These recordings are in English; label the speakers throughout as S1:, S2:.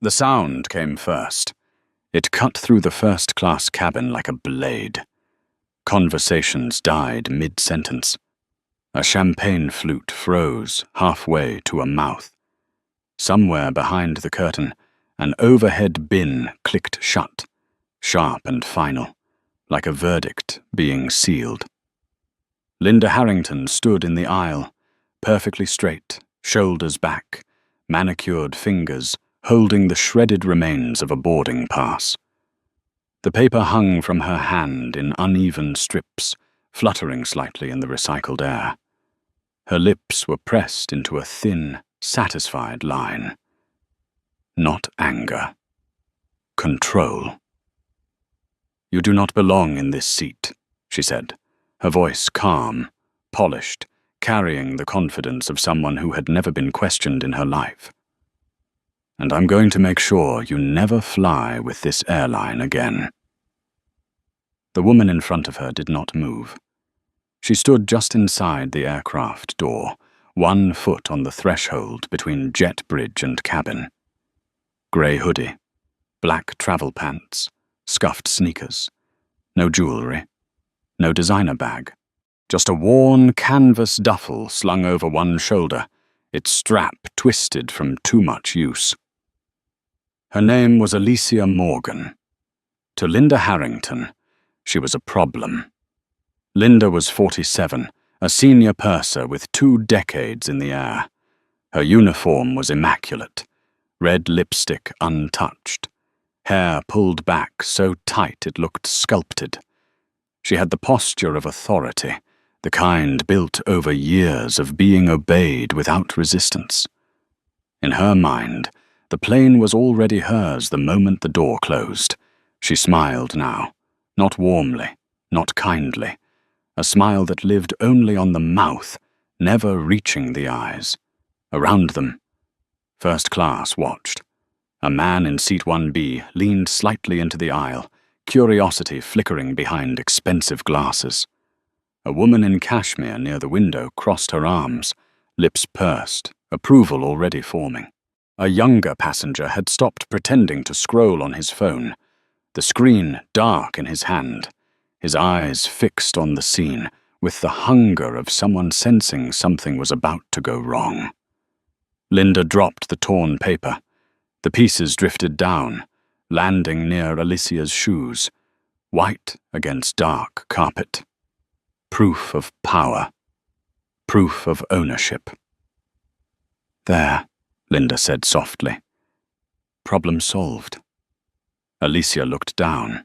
S1: The sound came first. It cut through the first-class cabin like a blade. Conversations died mid-sentence. A champagne flute froze halfway to a mouth. Somewhere behind the curtain, an overhead bin clicked shut, sharp and final, like a verdict being sealed. Linda Harrington stood in the aisle, perfectly straight, shoulders back, manicured fingers holding the shredded remains of a boarding pass. The paper hung from her hand in uneven strips, fluttering slightly in the recycled air. Her lips were pressed into a thin, satisfied line. Not anger. Control. "You do not belong in this seat," she said, her voice calm, polished, carrying the confidence of someone who had never been questioned in her life. "And I'm going to make sure you never fly with this airline again." The woman in front of her did not move. She stood just inside the aircraft door, one foot on the threshold between jet bridge and cabin. Grey hoodie, black travel pants, scuffed sneakers, no jewelry, no designer bag, just a worn canvas duffel slung over one shoulder, its strap twisted from too much use. Her name was Alicia Morgan. To Linda Harrington, she was a problem. Linda was 47, a senior purser with 2 decades in the air. Her uniform was immaculate, red lipstick untouched, hair pulled back so tight it looked sculpted. She had the posture of authority, the kind built over years of being obeyed without resistance. In her mind, the plane was already hers the moment the door closed. She smiled now, not warmly, not kindly, a smile that lived only on the mouth, never reaching the eyes. Around them, first class watched. A man in seat 1B leaned slightly into the aisle, curiosity flickering behind expensive glasses. A woman in cashmere near the window crossed her arms, lips pursed, approval already forming. A younger passenger had stopped pretending to scroll on his phone, the screen dark in his hand, his eyes fixed on the scene with the hunger of someone sensing something was about to go wrong. Linda dropped the torn paper. The pieces drifted down, landing near Alicia's shoes, white against dark carpet. Proof of power. Proof of ownership. "There," Linda said softly. "Problem solved." Alicia looked down.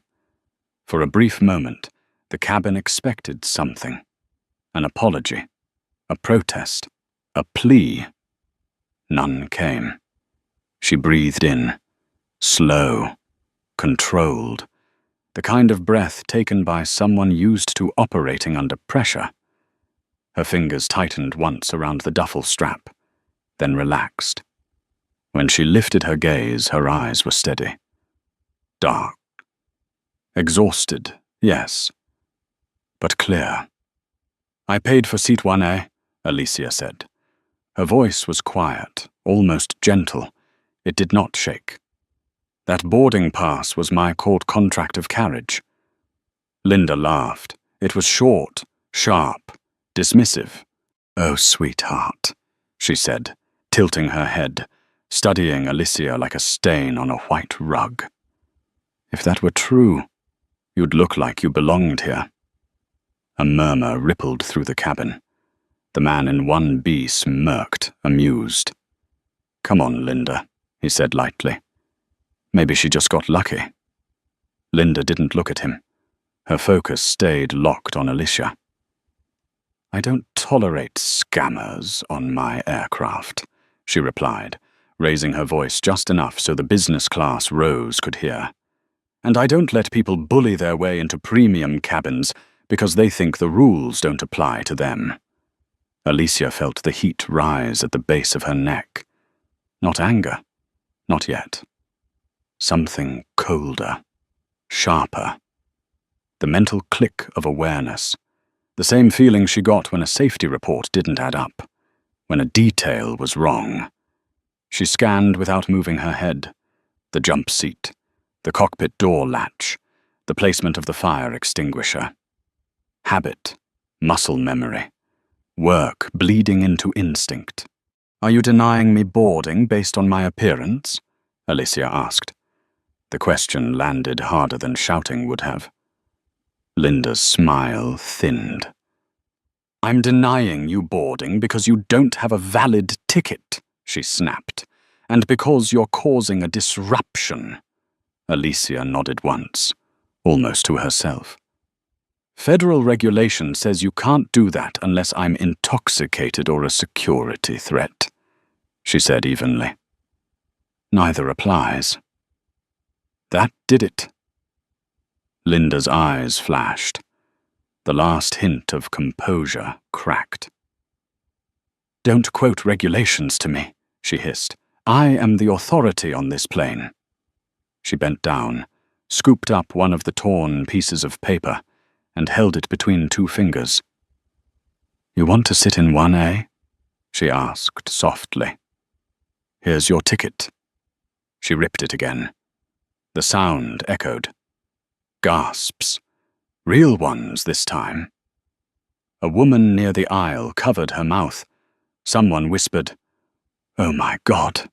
S1: For a brief moment, the cabin expected something. An apology, a protest, a plea. None came. She breathed in, slow, controlled, the kind of breath taken by someone used to operating under pressure. Her fingers tightened once around the duffel strap, then relaxed. When she lifted her gaze, her eyes were steady. Dark. Exhausted, yes, but clear. "I paid for seat 1A, Alicia said. Her voice was quiet, almost gentle. It did not shake. "That boarding pass was my court contract of carriage." Linda laughed. It was short, sharp, dismissive. "Oh, sweetheart," she said, tilting her head, studying Alicia like a stain on a white rug. "If that were true, you'd look like you belonged here." A murmur rippled through the cabin. The man in 1B smirked, amused. "Come on, Linda," he said lightly. "Maybe she just got lucky." Linda didn't look at him. Her focus stayed locked on Alicia. "I don't tolerate scammers on my aircraft," she replied, raising her voice just enough so the business class rows could hear. "And I don't let people bully their way into premium cabins because they think the rules don't apply to them." Alicia felt the heat rise at the base of her neck. Not anger. Not yet. Something colder. Sharper. The mental click of awareness. The same feeling she got when a safety report didn't add up. When a detail was wrong. She scanned without moving her head. The jump seat, the cockpit door latch, the placement of the fire extinguisher. Habit, muscle memory, work bleeding into instinct. "Are you denying me boarding based on my appearance?" Alicia asked. The question landed harder than shouting would have. Linda's smile thinned. "I'm denying you boarding because you don't have a valid ticket," she snapped, "and because you're causing a disruption." Alicia nodded once, almost to herself. "Federal regulation says you can't do that unless I'm intoxicated or a security threat," she said evenly. "Neither applies." That did it. Linda's eyes flashed. The last hint of composure cracked. "Don't quote regulations to me," she hissed. "I am the authority on this plane." She bent down, scooped up one of the torn pieces of paper, and held it between two fingers. "You want to sit in 1A?" she asked softly. "Here's your ticket." She ripped it again. The sound echoed. Gasps. Real ones this time. A woman near the aisle covered her mouth. Someone whispered, "Oh my God."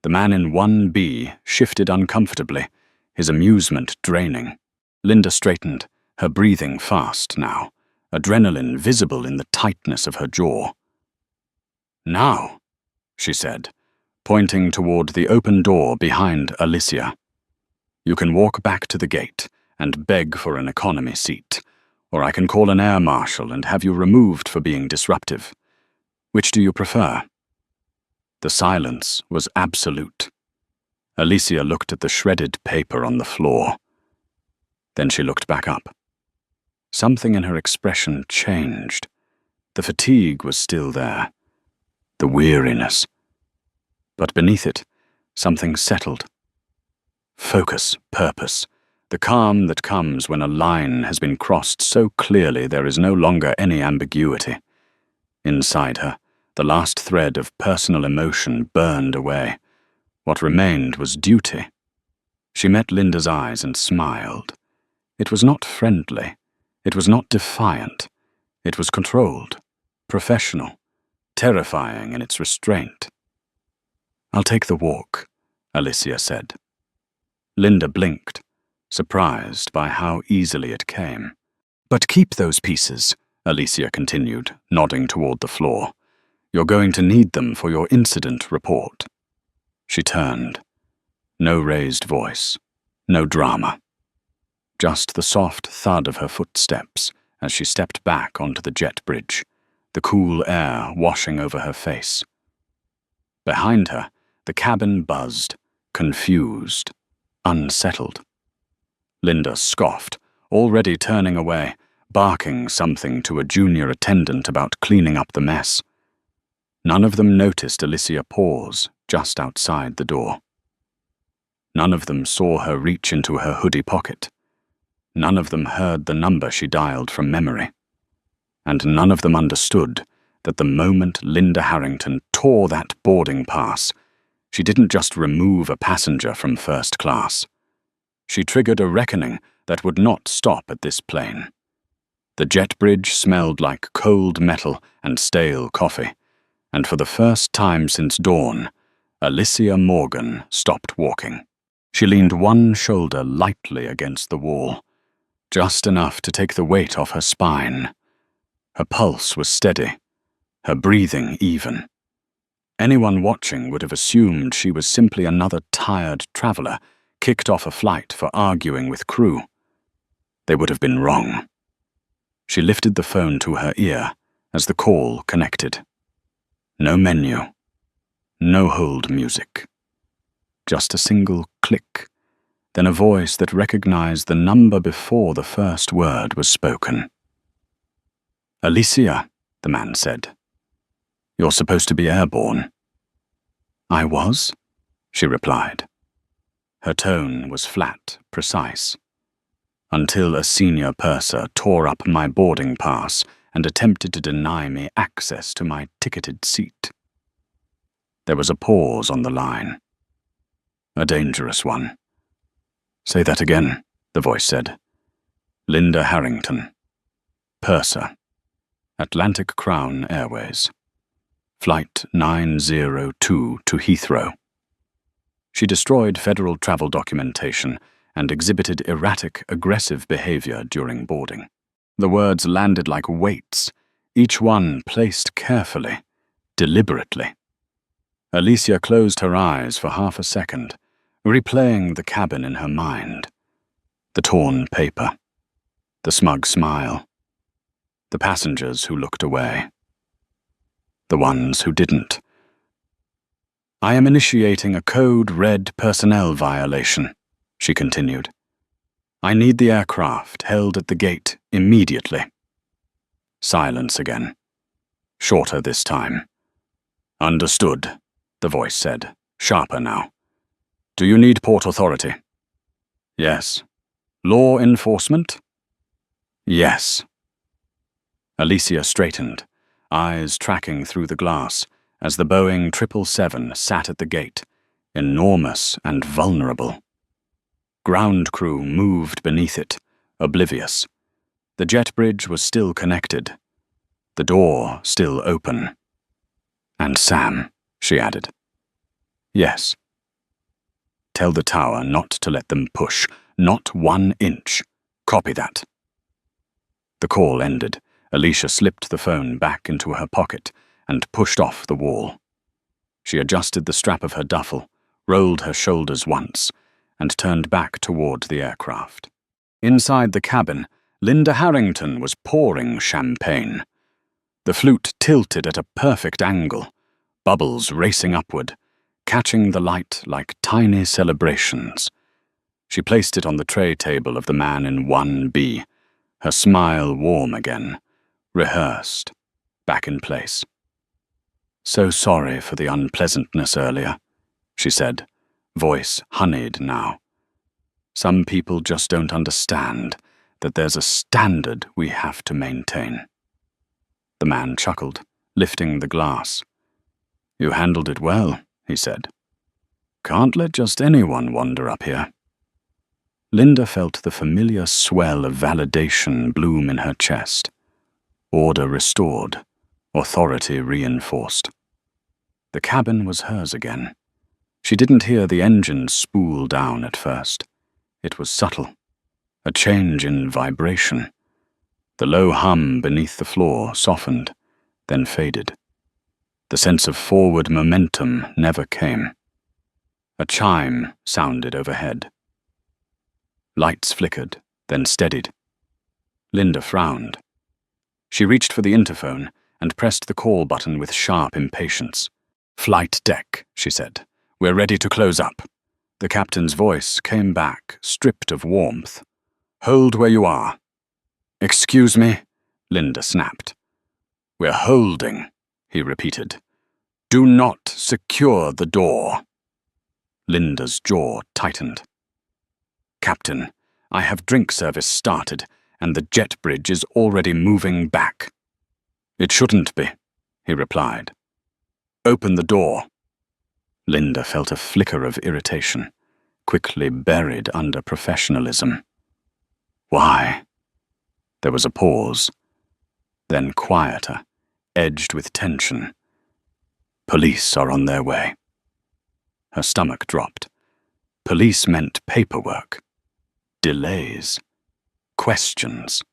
S1: The man in 1B shifted uncomfortably, his amusement draining. Linda straightened, her breathing fast now, adrenaline visible in the tightness of her jaw. "Now," she said, pointing toward the open door behind Alicia. "You can walk back to the gate and beg for an economy seat, or I can call an air marshal and have you removed for being disruptive. Which do you prefer?" The silence was absolute. Alicia looked at the shredded paper on the floor. Then she looked back up. Something in her expression changed. The fatigue was still there, the weariness. But beneath it, something settled. Focus, purpose, the calm that comes when a line has been crossed so clearly there is no longer any ambiguity. Inside her, the last thread of personal emotion burned away. What remained was duty. She met Linda's eyes and smiled. It was not friendly. It was not defiant. It was controlled, professional, terrifying in its restraint. "I'll take the walk," Alicia said. Linda blinked, surprised by how easily it came. "But keep those pieces," Alicia continued, nodding toward the floor. "You're going to need them for your incident report." She turned. No raised voice, no drama. Just the soft thud of her footsteps as she stepped back onto the jet bridge, the cool air washing over her face. Behind her, the cabin buzzed, confused, unsettled. Linda scoffed, already turning away, barking something to a junior attendant about cleaning up the mess. None of them noticed Alicia pause just outside the door. None of them saw her reach into her hoodie pocket. None of them heard the number she dialed from memory. And none of them understood that the moment Linda Harrington tore that boarding pass, she didn't just remove a passenger from first class. She triggered a reckoning that would not stop at this plane. The jet bridge smelled like cold metal and stale coffee, and for the first time since dawn, Alicia Morgan stopped walking. She leaned one shoulder lightly against the wall, just enough to take the weight off her spine. Her pulse was steady, her breathing even. Anyone watching would have assumed she was simply another tired traveler kicked off a flight for arguing with crew. They would have been wrong. She lifted the phone to her ear as the call connected. No menu, no hold music. Just a single click, then a voice that recognized the number before the first word was spoken. "Alicia," the man said. "You're supposed to be airborne." "I was," she replied. Her tone was flat, precise. "Until a senior purser tore up my boarding pass and attempted to deny me access to my ticketed seat." There was a pause on the line. A dangerous one. Say that again, the voice said. Linda Harrington. Purser. Atlantic Crown Airways. Flight 902 to Heathrow. She destroyed federal travel documentation and exhibited erratic, aggressive behavior during boarding. The words landed like weights, each one placed carefully, deliberately. Alicia closed her eyes for half a second, replaying the cabin in her mind. The torn paper. The smug smile. The passengers who looked away. The ones who didn't. I am initiating a Code Red personnel violation, she continued. I need the aircraft held at the gate immediately. Silence again. Shorter this time. Understood, the voice said, sharper now. Do you need Port Authority? Yes. Law enforcement? Yes. Alicia straightened, eyes tracking through the glass, as the Boeing 777 sat at the gate, enormous and vulnerable. Ground crew moved beneath it, oblivious. The jet bridge was still connected. The door still open. And Sam, she added. Yes. Tell the tower not to let them push, not 1 inch. Copy that. The call ended. Alicia slipped the phone back into her pocket and pushed off the wall. She adjusted the strap of her duffel, rolled her shoulders once, and turned back toward the aircraft. Inside the cabin, Linda Harrington was pouring champagne. The flute tilted at a perfect angle, bubbles racing upward, catching the light like tiny celebrations. She placed it on the tray table of the man in 1B, her smile warm again, rehearsed, back in place. So sorry for the unpleasantness earlier, she said, voice honeyed now. Some people just don't understand that there's a standard we have to maintain. The man chuckled, lifting the glass. You handled it well, he said. Can't let just anyone wander up here. Linda felt the familiar swell of validation bloom in her chest. Order restored, authority reinforced. The cabin was hers again. She didn't hear the engines spool down at first. It was subtle, a change in vibration. The low hum beneath the floor softened, then faded. The sense of forward momentum never came. A chime sounded overhead. Lights flickered, then steadied. Linda frowned. She reached for the interphone and pressed the call button with sharp impatience. Flight deck, she said. We're ready to close up. The captain's voice came back, stripped of warmth. Hold where you are. Excuse me, Linda snapped. We're holding, he repeated. Do not secure the door. Linda's jaw tightened. Captain, I have drink service started, and the jet bridge is already moving back. It shouldn't be, he replied. Open the door. Linda felt a flicker of irritation, quickly buried under professionalism. Why? There was a pause, then quieter, edged with tension. Police are on their way. Her stomach dropped. Police meant paperwork, delays, questions.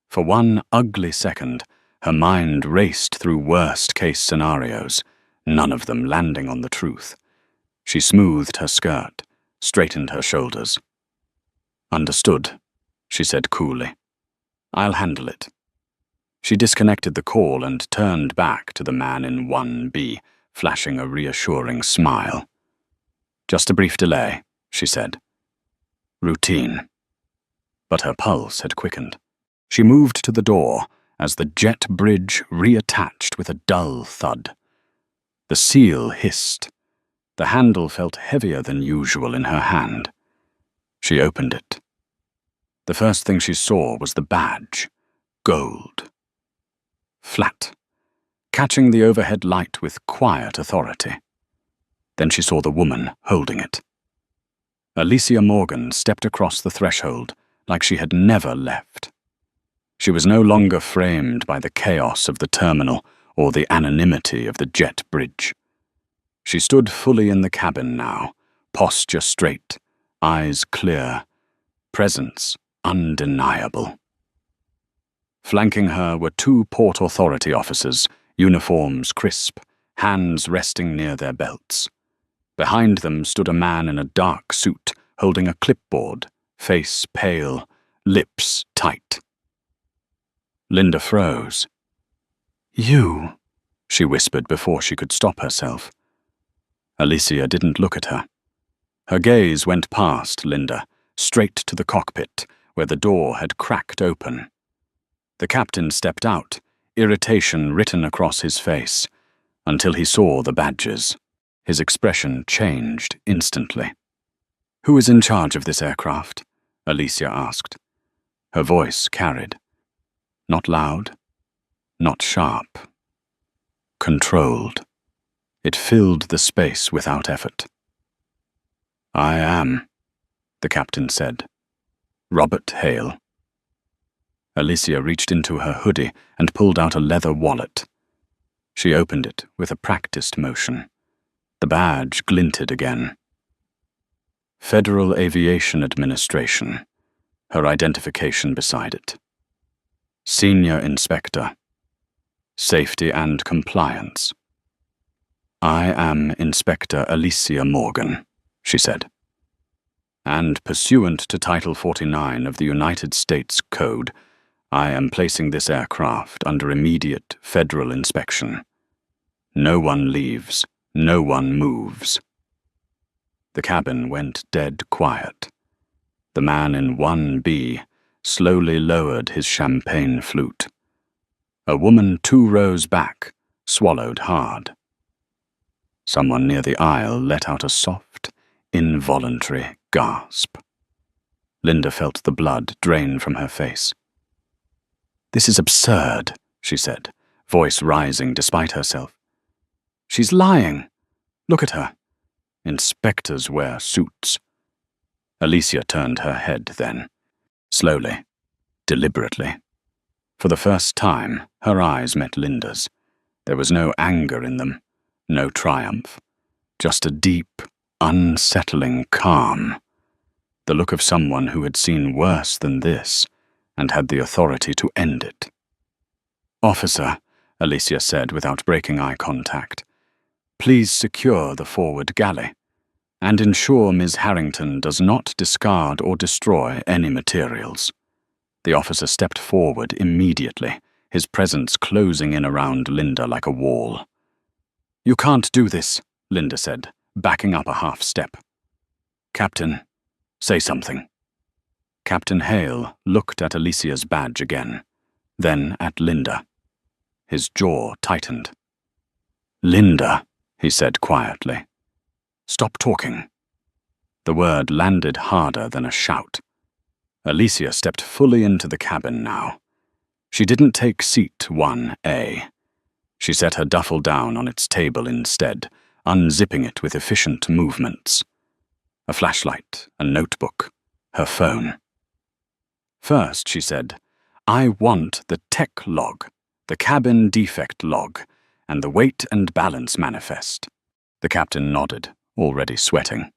S1: For one ugly second, her mind raced through worst-case scenarios, none of them landing on the truth. She smoothed her skirt, straightened her shoulders. Understood, she said coolly. I'll handle it. She disconnected the call and turned back to the man in 1B, flashing a reassuring smile. Just a brief delay, she said. Routine. But her pulse had quickened. She moved to the door as the jet bridge reattached with a dull thud. The seal hissed. The handle felt heavier than usual in her hand. She opened it. The first thing she saw was the badge. Gold. Flat. Catching the overhead light with quiet authority. Then she saw the woman holding it. Alicia Morgan stepped across the threshold like she had never left. She was no longer framed by the chaos of the terminal or the anonymity of the jet bridge. She stood fully in the cabin now, posture straight, eyes clear, presence undeniable. Flanking her were 2 Port Authority officers, uniforms crisp, hands resting near their belts. Behind them stood a man in a dark suit, holding a clipboard, face pale, lips tight. Linda froze. "You," she whispered before she could stop herself. Alicia didn't look at her. Her gaze went past Linda, straight to the cockpit, where the door had cracked open. The captain stepped out, irritation written across his face, until he saw the badges. His expression changed instantly. "Who is in charge of this aircraft?" Alicia asked. Her voice carried. Not loud, not sharp. Controlled. It filled the space without effort. "I am," the captain said. "Robert Hale." Alicia reached into her hoodie and pulled out a leather wallet. She opened it with a practiced motion. The badge glinted again. Federal Aviation Administration, her identification beside it. Senior Inspector. Safety and Compliance. "I am Inspector Alicia Morgan," she said. "And pursuant to Title 49 of the United States Code, I am placing this aircraft under immediate federal inspection. No one leaves, no one moves." The cabin went dead quiet. The man in 1B slowly lowered his champagne flute. A woman 2 rows back swallowed hard. Someone near the aisle let out a soft, involuntary gasp. Linda felt the blood drain from her face. "This is absurd," she said, voice rising despite herself. "She's lying. Look at her. Inspectors wear suits." Alicia turned her head then, slowly, deliberately. For the first time, her eyes met Linda's. There was no anger in them, no triumph, just a deep, unsettling calm. The look of someone who had seen worse than this and had the authority to end it. "Officer," Alicia said without breaking eye contact, "please secure the forward galley and ensure Ms. Harrington does not discard or destroy any materials." The officer stepped forward immediately, his presence closing in around Linda like a wall. "You can't do this," Linda said, backing up a half step. "Captain, say something." Captain Hale looked at Alicia's badge again, then at Linda. His jaw tightened. "Linda," he said quietly. "Stop talking." The word landed harder than a shout. Alicia stepped fully into the cabin now. She didn't take seat 1A. She set her duffel down on its table instead, unzipping it with efficient movements. A flashlight, a notebook, her phone. "First," she said, "I want the tech log, the cabin defect log, and the weight and balance manifest." The captain nodded, already sweating.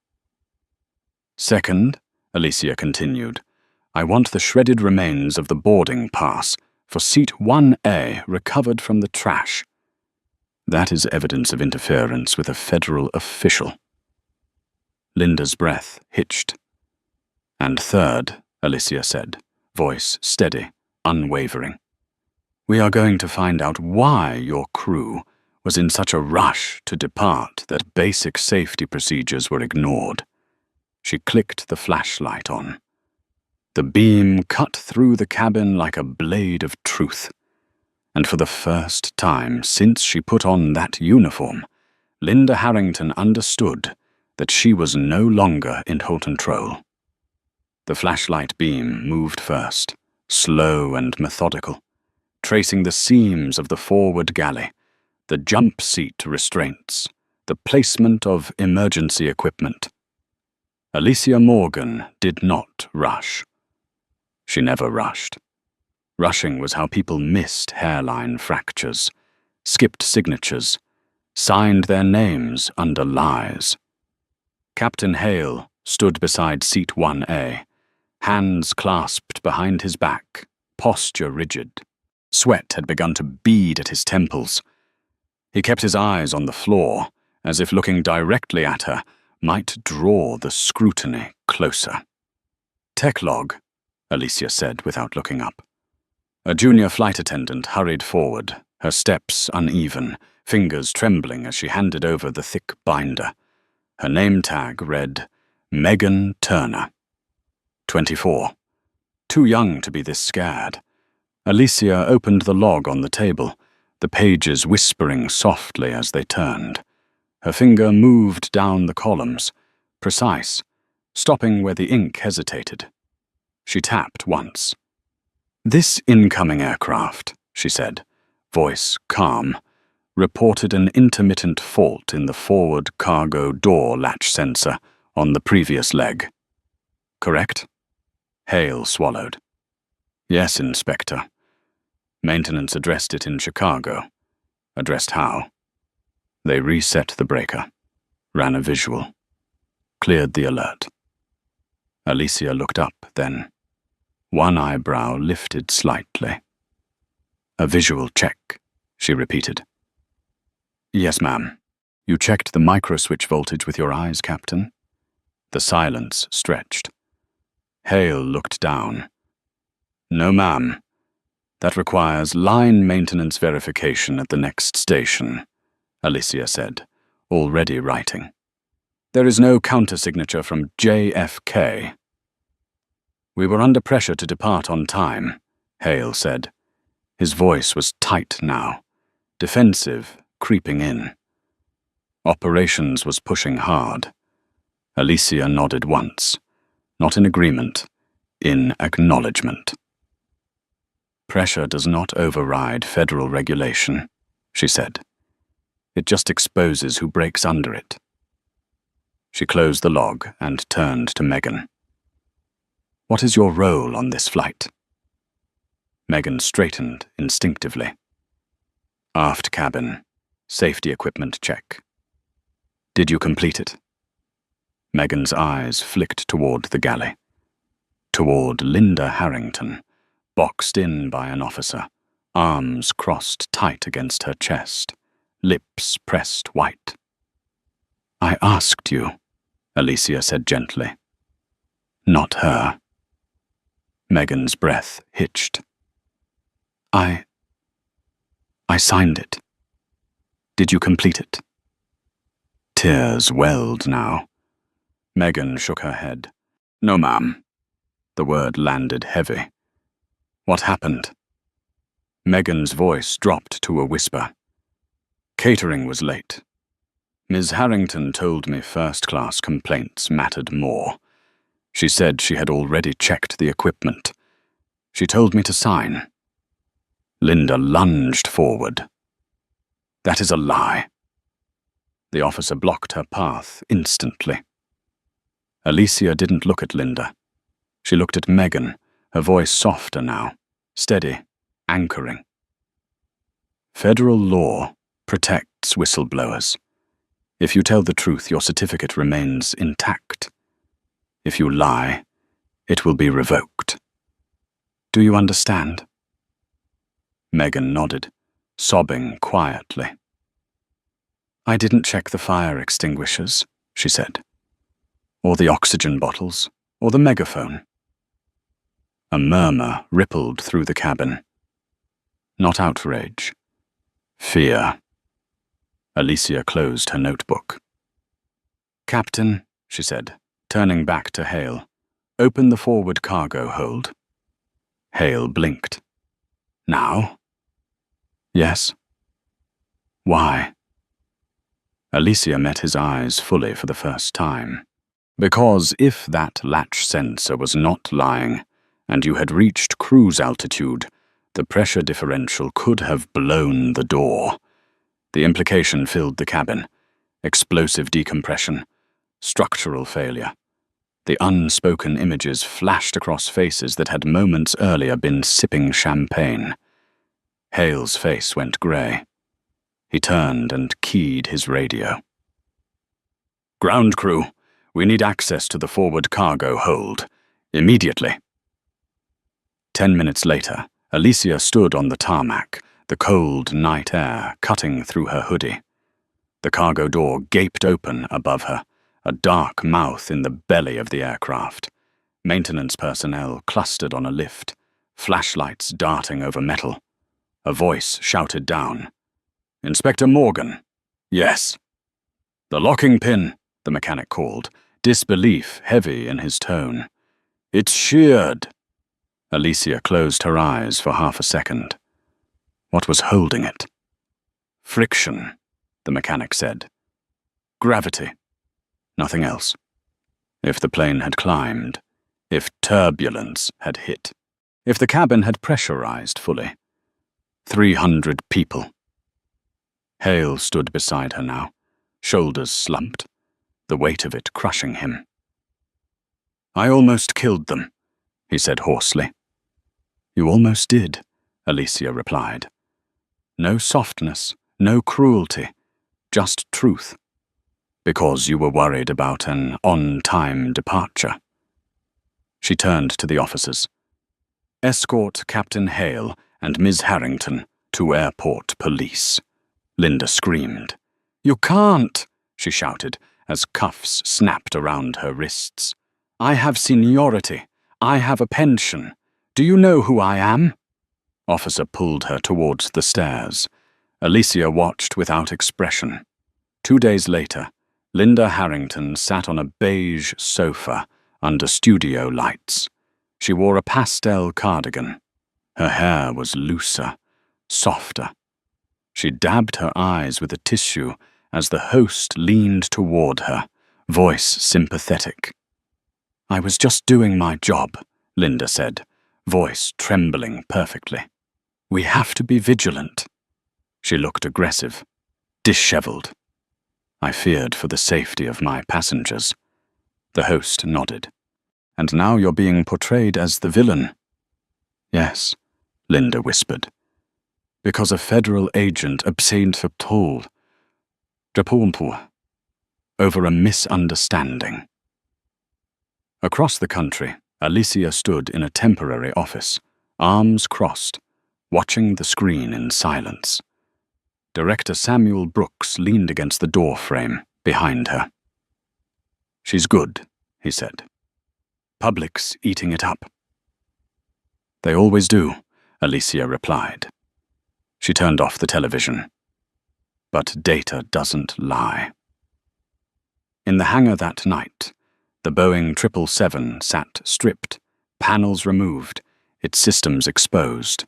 S1: "Second," Alicia continued, "I want the shredded remains of the boarding pass for seat 1A recovered from the trash. That is evidence of interference with a federal official." Linda's breath hitched. "And third," Alicia said, voice steady, unwavering, "we are going to find out why your crew was in such a rush to depart that basic safety procedures were ignored." She clicked the flashlight on. The beam cut through the cabin like a blade of truth. And for the first time since she put on that uniform, Linda Harrington understood that she was no longer in control. The flashlight beam moved first, slow and methodical, tracing the seams of the forward galley, the jump seat restraints, the placement of emergency equipment. Alicia Morgan did not rush. She never rushed. Rushing was how people missed hairline fractures, skipped signatures, signed their names under lies. Captain Hale stood beside seat 1A, hands clasped behind his back, posture rigid. Sweat had begun to bead at his temples. He kept his eyes on the floor, as if looking directly at her might draw the scrutiny closer. "Tech log," Alicia said without looking up. A junior flight attendant hurried forward, her steps uneven, fingers trembling as she handed over the thick binder. Her name tag read, Megan Turner. 24. Too young to be this scared. Alicia opened the log on the table, the pages whispering softly as they turned. Her finger moved down the columns, precise, stopping where the ink hesitated. She tapped once. "This incoming aircraft," she said, voice calm, reported an intermittent fault in the forward cargo door latch sensor on the previous leg. "Correct?" Hale swallowed. "Yes, Inspector. Maintenance addressed it in Chicago. Addressed how? They reset the breaker, ran a visual, cleared the alert." Alicia looked up then. One eyebrow lifted slightly. "A visual check," she repeated. "Yes, ma'am. You checked the microswitch voltage with your eyes, Captain?" The silence stretched. Hale looked down. "No, ma'am. That requires line maintenance verification at the next station," Alicia said, already writing. "There is no countersignature from JFK." "We were under pressure to depart on time," Hale said. His voice was tight now, defensive, creeping in. Operations was pushing hard. Alicia nodded once, not in agreement, in acknowledgement. "Pressure does not override federal regulation," she said. "It just exposes who breaks under it." She closed the log and turned to Megan. "What is your role on this flight?" Megan straightened instinctively. "Aft cabin, safety equipment check." "Did you complete it?" Megan's eyes flicked toward the galley. Toward Linda Harrington, boxed in by an officer, arms crossed tight against her chest, lips pressed white. "I asked you," Alicia said gently. "Not her." Megan's breath hitched. I signed it. Did you complete it?" Tears welled now. Megan shook her head. "No, ma'am." The word landed heavy. "What happened?" Megan's voice dropped to a whisper. "Catering was late. Ms. Harrington told me first-class complaints mattered more. She said she had already checked the equipment. She told me to sign." Linda lunged forward. "That is a lie." The officer blocked her path instantly. Alicia didn't look at Linda. She looked at Megan, her voice softer now, steady, anchoring. "Federal law protects whistleblowers. If you tell the truth, your certificate remains intact. If you lie, it will be revoked. Do you understand?" Megan nodded, sobbing quietly. "I didn't check the fire extinguishers," she said. "Or the oxygen bottles, or the megaphone." A murmur rippled through the cabin. Not outrage. Fear. Alicia closed her notebook. "Captain," she said, turning back to Hale, "open the forward cargo hold." Hale blinked. "Now?" "Yes." "Why?" Alicia met his eyes fully for the first time. Because if that latch sensor was not lying, and you had reached cruise altitude, the pressure differential could have blown the door. The implication filled the cabin. Explosive decompression. Structural failure. The unspoken images flashed across faces that had moments earlier been sipping champagne. Hale's face went grey. He turned and keyed his radio. "Ground crew, we need access to the forward cargo hold. Immediately." 10 minutes later, Alicia stood on the tarmac, the cold night air cutting through her hoodie. The cargo door gaped open above her, a dark mouth in the belly of the aircraft. Maintenance personnel clustered on a lift, flashlights darting over metal. A voice shouted down. "Inspector Morgan." "Yes." "The locking pin," the mechanic called, disbelief heavy in his tone. "It's sheared." Alicia closed her eyes for half a second. What was holding it? "Friction," the mechanic said. "Gravity. Nothing else. If the plane had climbed, if turbulence had hit, if the cabin had pressurized fully. 300 people. Hale stood beside her now, shoulders slumped, the weight of it crushing him. "I almost killed them," he said hoarsely. "You almost did," Alicia replied. No softness, no cruelty, just truth. Because you were worried about an on-time departure. She turned to the officers. "Escort Captain Hale and Ms. Harrington to airport police," Linda screamed. "You can't," she shouted as cuffs snapped around her wrists. "I have seniority. I have a pension. Do you know who I am?" Officer pulled her towards the stairs. Alicia watched without expression. 2 days later, Linda Harrington sat on a beige sofa under studio lights. She wore a pastel cardigan. Her hair was looser, softer. She dabbed her eyes with a tissue as the host leaned toward her, voice sympathetic. "I was just doing my job," Linda said, voice trembling perfectly. "We have to be vigilant." She looked aggressive, disheveled. "I feared for the safety of my passengers." The host nodded. "And now you're being portrayed as the villain." "Yes," Linda whispered. "Because a federal agent obtained for toll. Over a misunderstanding." Across the country, Alicia stood in a temporary office, arms crossed, watching the screen in silence. Director Samuel Brooks leaned against the door frame behind her. "She's good," he said. "Public's eating it up." "They always do," Alicia replied. She turned off the television. But data doesn't lie. In the hangar that night, the Boeing 777 sat stripped, panels removed, its systems exposed.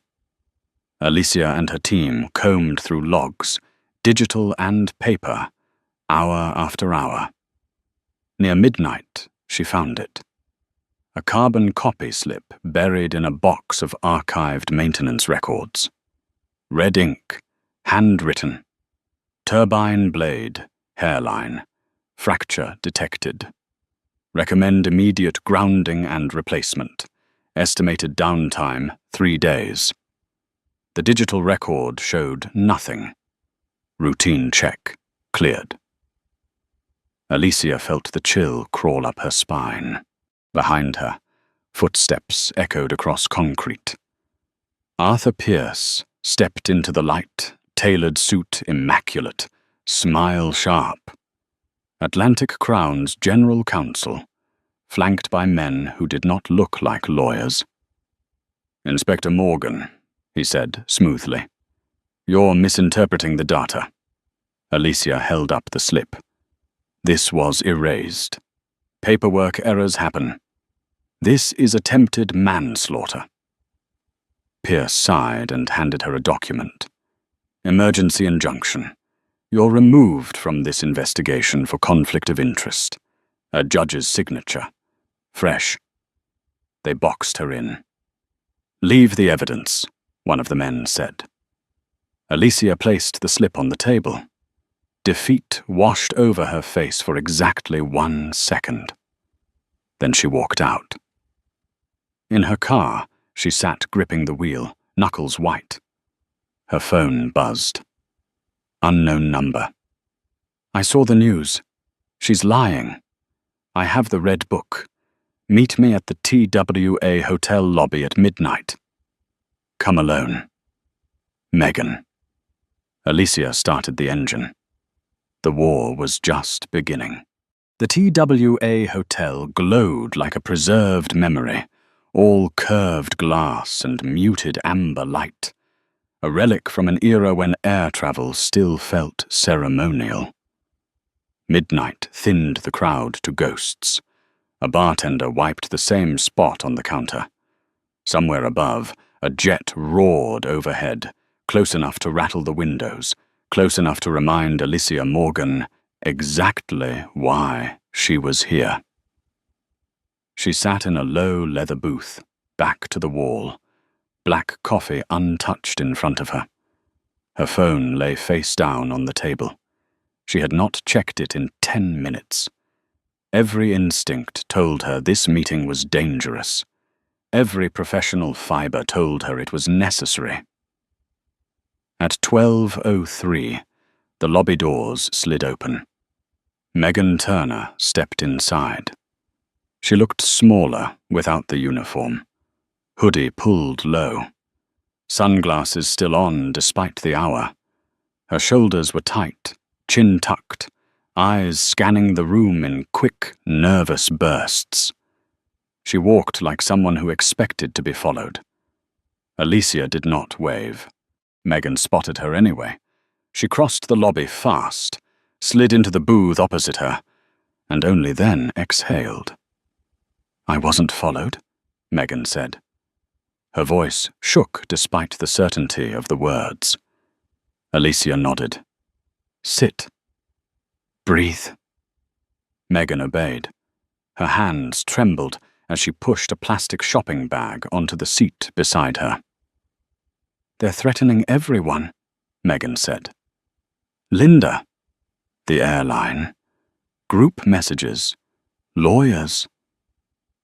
S1: Alicia and her team combed through logs, digital and paper, hour after hour. Near midnight, she found it. A carbon copy slip buried in a box of archived maintenance records. Red ink, handwritten. Turbine blade, hairline, fracture detected. Recommend immediate grounding and replacement. Estimated downtime 3 days. The digital record showed nothing. Routine check, cleared. Alicia felt the chill crawl up her spine. Behind her, footsteps echoed across concrete. Arthur Pierce stepped into the light, tailored suit immaculate, smile sharp. Atlantic Crown's general counsel, flanked by men who did not look like lawyers. "Inspector Morgan," he said smoothly. "You're misinterpreting the data." Alicia held up the slip. "This was erased. Paperwork errors happen. This is attempted manslaughter." Pierce sighed and handed her a document. "Emergency injunction. You're removed from this investigation for conflict of interest. A judge's signature. Fresh." They boxed her in. "Leave the evidence," one of the men said. Alicia placed the slip on the table. Defeat washed over her face for exactly 1 second. Then she walked out. In her car, she sat gripping the wheel, knuckles white. Her phone buzzed. Unknown number. I saw the news. She's lying. I have the red book. Meet me at the TWA hotel lobby at midnight. Come alone. Megan. Alicia started the engine. The war was just beginning. The TWA hotel glowed like a preserved memory, all curved glass and muted amber light, a relic from an era when air travel still felt ceremonial. Midnight thinned the crowd to ghosts. A bartender wiped the same spot on the counter. Somewhere above, a jet roared overhead, close enough to rattle the windows, close enough to remind Alicia Morgan exactly why she was here. She sat in a low leather booth, back to the wall, black coffee untouched in front of her. Her phone lay face down on the table. She had not checked it in 10 minutes. Every instinct told her this meeting was dangerous. Every professional fiber told her it was necessary. At 12:03, the lobby doors slid open. Megan Turner stepped inside. She looked smaller without the uniform. Hoodie pulled low. Sunglasses still on despite the hour. Her shoulders were tight, chin tucked, eyes scanning the room in quick, nervous bursts. She walked like someone who expected to be followed. Alicia did not wave. Megan spotted her anyway. She crossed the lobby fast, slid into the booth opposite her, and only then exhaled. I wasn't followed, Megan said. Her voice shook despite the certainty of the words. Alicia nodded. Sit. Breathe. Megan obeyed. Her hands trembled as she pushed a plastic shopping bag onto the seat beside her. They're threatening everyone, Megan said. Linda. The airline. Group messages. Lawyers.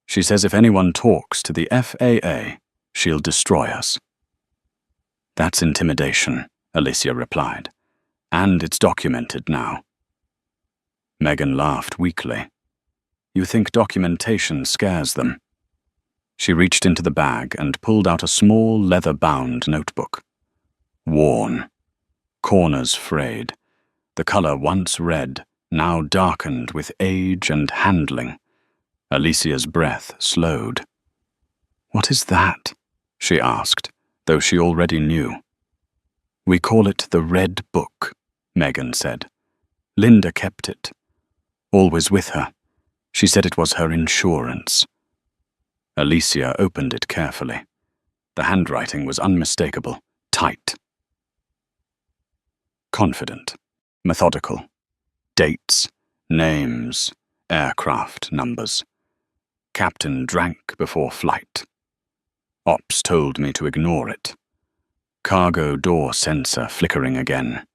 S1: She says if anyone talks to the FAA, she'll destroy us. That's intimidation, Alicia replied. And it's documented now. Megan laughed weakly. You think documentation scares them? She reached into the bag and pulled out a small leather-bound notebook. Worn. Corners frayed. The color once red, now darkened with age and handling. Alicia's breath slowed. What is that? She asked, though she already knew. We call it the Red Book, Megan said. Linda kept it. Always with her. She said it was her insurance. Alicia opened it carefully. The handwriting was unmistakable, tight. Confident, methodical. Dates, names, aircraft numbers. Captain drank before flight. Ops told me to ignore it. Cargo door sensor flickering again.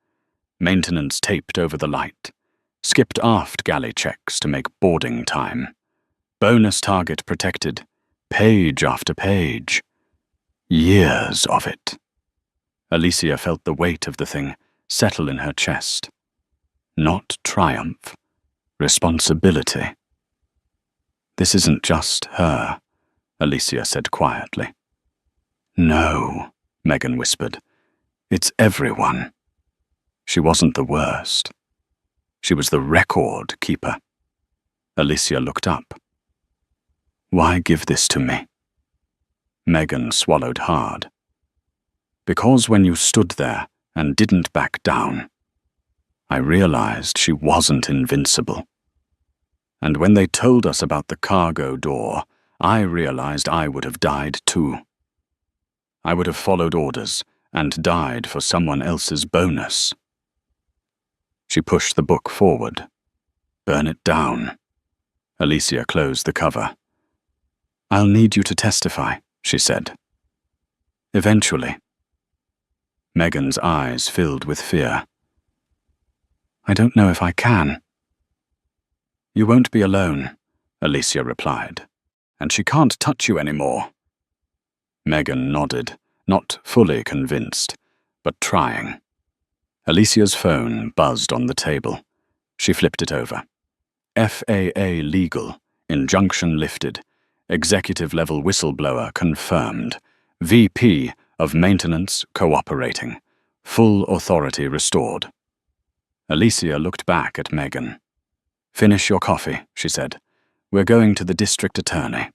S1: Maintenance taped over the light. Skipped aft galley checks to make boarding time. Bonus target protected. Page after page. Years of it. Alicia felt the weight of the thing settle in her chest. Not triumph. Responsibility. This isn't just her, Alicia said quietly. No, Megan whispered. It's everyone. She wasn't the worst. She was the record keeper. Alicia looked up. Why give this to me? Megan swallowed hard. Because when you stood there and didn't back down, I realized she wasn't invincible. And when they told us about the cargo door, I realized I would have died too. I would have followed orders and died for someone else's bonus. She pushed the book forward. Burn it down. Alicia closed the cover. I'll need you to testify, she said. Eventually. Megan's eyes filled with fear. I don't know if I can. You won't be alone, Alicia replied. And she can't touch you anymore. Megan nodded, not fully convinced, but trying. Alicia's phone buzzed on the table. She flipped it over. FAA legal, injunction lifted, executive-level whistleblower confirmed, VP of maintenance cooperating, full authority restored. Alicia looked back at Megan. "Finish your coffee," she said. "We're going to the district attorney."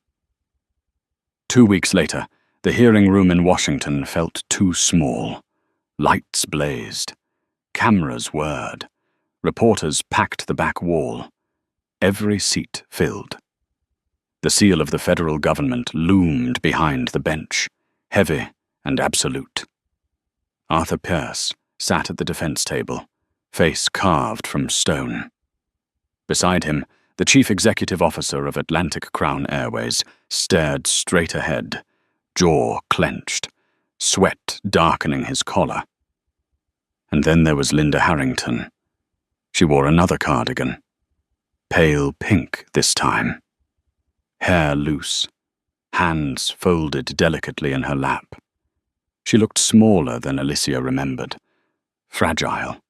S1: 2 weeks later, the hearing room in Washington felt too small. Lights blazed. Cameras whirred. Reporters packed the back wall. Every seat filled. The seal of the federal government loomed behind the bench, heavy and absolute. Arthur Pierce sat at the defense table, face carved from stone. Beside him, the chief executive officer of Atlantic Crown Airways stared straight ahead, jaw clenched, sweat darkening his collar. And then there was Linda Harrington. She wore another cardigan, pale pink this time. Hair loose, hands folded delicately in her lap. She looked smaller than Alicia remembered, fragile,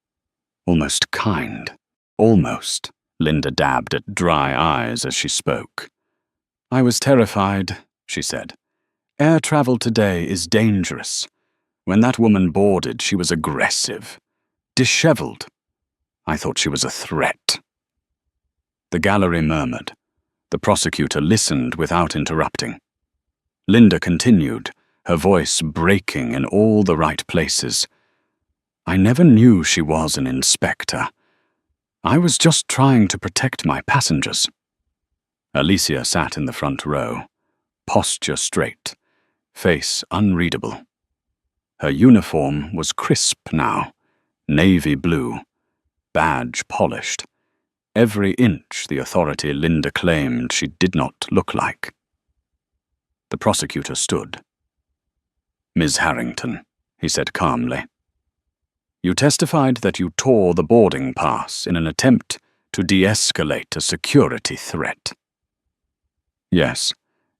S1: almost kind. Almost, Linda dabbed at dry eyes as she spoke. "I was terrified," she said. "Air travel today is dangerous. When that woman boarded, she was aggressive, disheveled. I thought she was a threat." The gallery murmured. The prosecutor listened without interrupting. Linda continued, her voice breaking in all the right places. "I never knew she was an inspector. I was just trying to protect my passengers." Alicia sat in the front row, posture straight, face unreadable. Her uniform was crisp now, navy blue, badge polished. Every inch the authority Linda claimed she did not look like. The prosecutor stood. "Ms. Harrington," he said calmly, "you testified that you tore the boarding pass in an attempt to de-escalate a security threat." "Yes,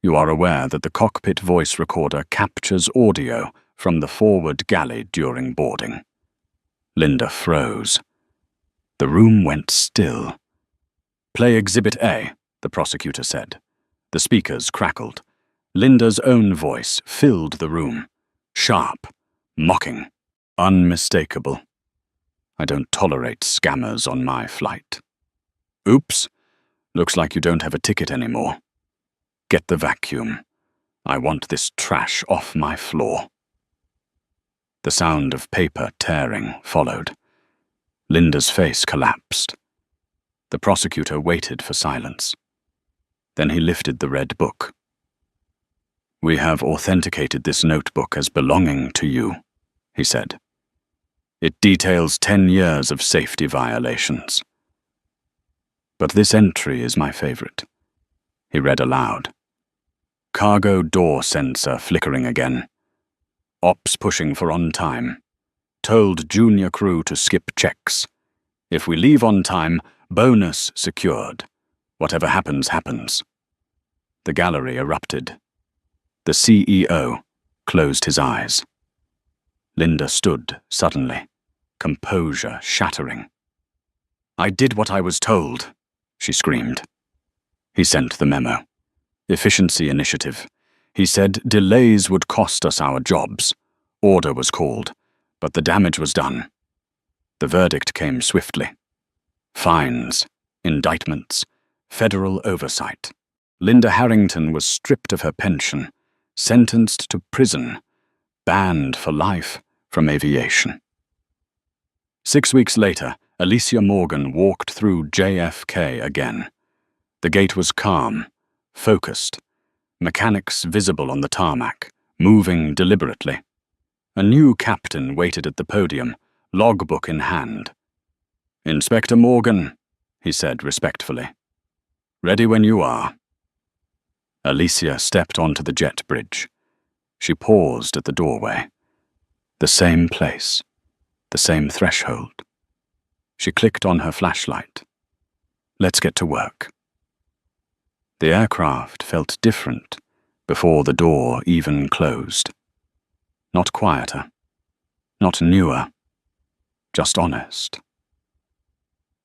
S1: you are aware that the cockpit voice recorder captures audio from the forward galley during boarding." Linda froze. The room went still. "Play Exhibit A," the prosecutor said. The speakers crackled. Linda's own voice filled the room. Sharp, mocking, unmistakable. "I don't tolerate scammers on my flight." "Oops, looks like you don't have a ticket anymore. Get the vacuum. I want this trash off my floor." The sound of paper tearing followed. Linda's face collapsed. The prosecutor waited for silence. Then he lifted the red book. "We have authenticated this notebook as belonging to you," he said. "It details 10 years of safety violations. But this entry is my favorite." He read aloud. "Cargo door sensor flickering again. Ops pushing for on time. Told junior crew to skip checks. If we leave on time, bonus secured. Whatever happens, happens." The gallery erupted. The CEO closed his eyes. Linda stood suddenly, composure shattering. "I did what I was told," she screamed. He sent the memo. Efficiency initiative. He said delays would cost us our jobs. Order was called, but the damage was done. The verdict came swiftly. Fines, indictments, federal oversight. Linda Harrington was stripped of her pension, sentenced to prison, banned for life from aviation. 6 weeks later, Alicia Morgan walked through JFK again. The gate was calm, focused, mechanics visible on the tarmac, moving deliberately. A new captain waited at the podium, logbook in hand. "Inspector Morgan," he said respectfully. "Ready when you are." Alicia stepped onto the jet bridge. She paused at the doorway. The same place, the same threshold. She clicked on her flashlight. Let's get to work. The aircraft felt different before the door even closed. Not quieter, not newer, just honest.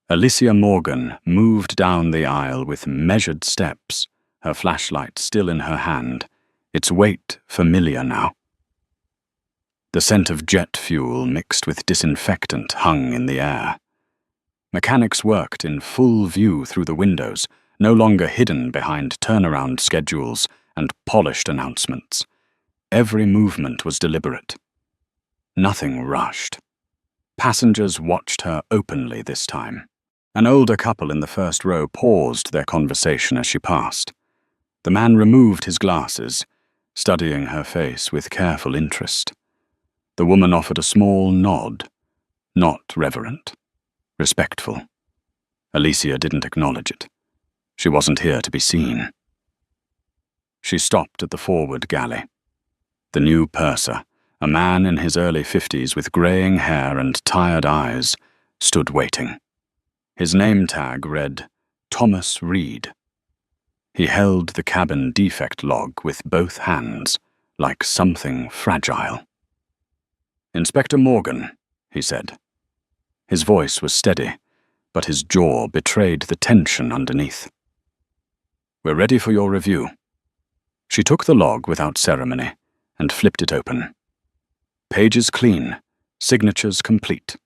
S1: Alicia Morgan moved down the aisle with measured steps, her flashlight still in her hand, its weight familiar now. The scent of jet fuel mixed with disinfectant hung in the air. Mechanics worked in full view through the windows, no longer hidden behind turnaround schedules and polished announcements. Every movement was deliberate. Nothing rushed. Passengers watched her openly this time. An older couple in the first row paused their conversation as she passed. The man removed his glasses, studying her face with careful interest. The woman offered a small nod, not reverent, respectful. Alicia didn't acknowledge it. She wasn't here to be seen. She stopped at the forward galley. The new purser, a man in his early 50s with graying hair and tired eyes, stood waiting. His name tag read, Thomas Reed. He held the cabin defect log with both hands, like something fragile. "Inspector Morgan," he said. His voice was steady, but his jaw betrayed the tension underneath. "We're ready for your review." She took the log without ceremony and flipped it open. Pages clean, signatures complete.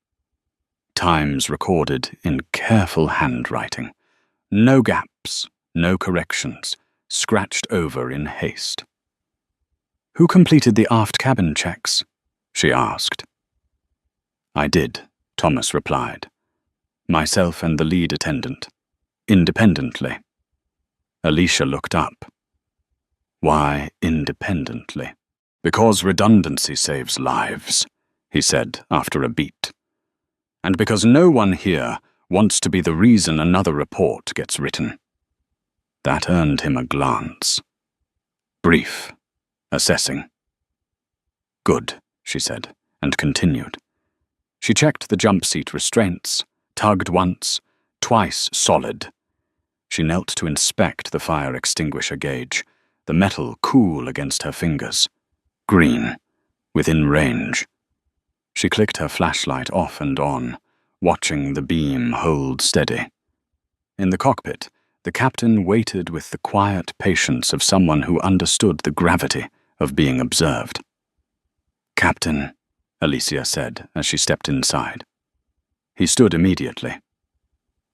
S1: Times recorded in careful handwriting. No gaps, no corrections, scratched over in haste. "Who completed the aft cabin checks?" she asked. "I did," Thomas replied. "Myself and the lead attendant. Independently." Alicia looked up. "Why independently?" "Because redundancy saves lives," he said after a beat. "And because no one here wants to be the reason another report gets written." That earned him a glance. Brief, assessing. "Good," she said, and continued. She checked the jump seat restraints, tugged once, twice solid. She knelt to inspect the fire extinguisher gauge, the metal cool against her fingers. Green, within range. She clicked her flashlight off and on, watching the beam hold steady. In the cockpit, the captain waited with the quiet patience of someone who understood the gravity of being observed. "Captain," Alicia said as she stepped inside. He stood immediately.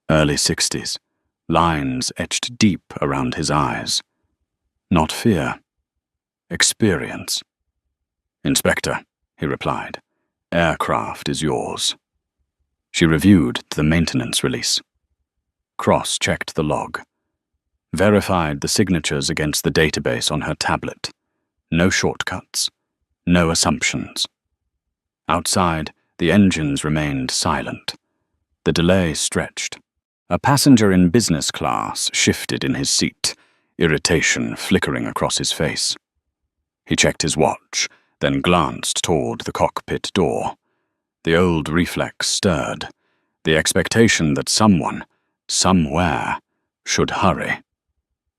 S1: Early 60s, lines etched deep around his eyes. Not fear. Experience. "Inspector," he replied, "aircraft is yours." She reviewed the maintenance release. Cross-checked the log. Verified the signatures against the database on her tablet. No shortcuts. No assumptions. Outside, the engines remained silent. The delay stretched. A passenger in business class shifted in his seat, irritation flickering across his face. He checked his watch, then glanced toward the cockpit door. The old reflex stirred, the expectation that someone, somewhere, should hurry.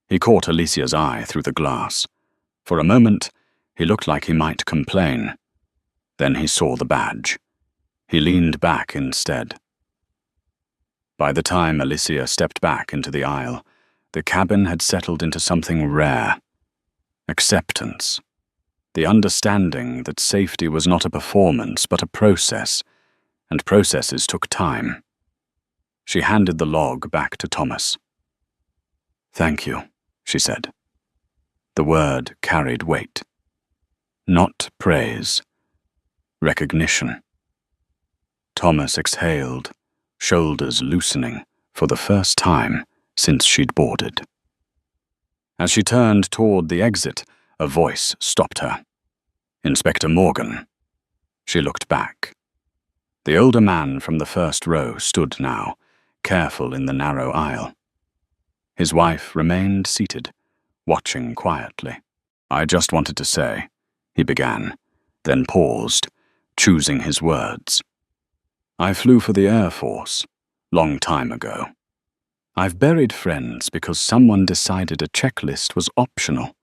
S1: He caught Alicia's eye through the glass. For a moment, he looked like he might complain. Then he saw the badge. He leaned back instead. By the time Alicia stepped back into the aisle, the cabin had settled into something rare. Acceptance. The understanding that safety was not a performance but a process, and processes took time. She handed the log back to Thomas. "Thank you," she said. The word carried weight. Not praise. Recognition. Thomas exhaled, shoulders loosening for the first time since she'd boarded. As she turned toward the exit, a voice stopped her. "Inspector Morgan." She looked back. The older man from the first row stood now, careful in the narrow aisle. His wife remained seated, watching quietly. "I just wanted to say," he began, then paused, choosing his words. I flew for the Air Force, long time ago. I've buried friends because someone decided a checklist was optional.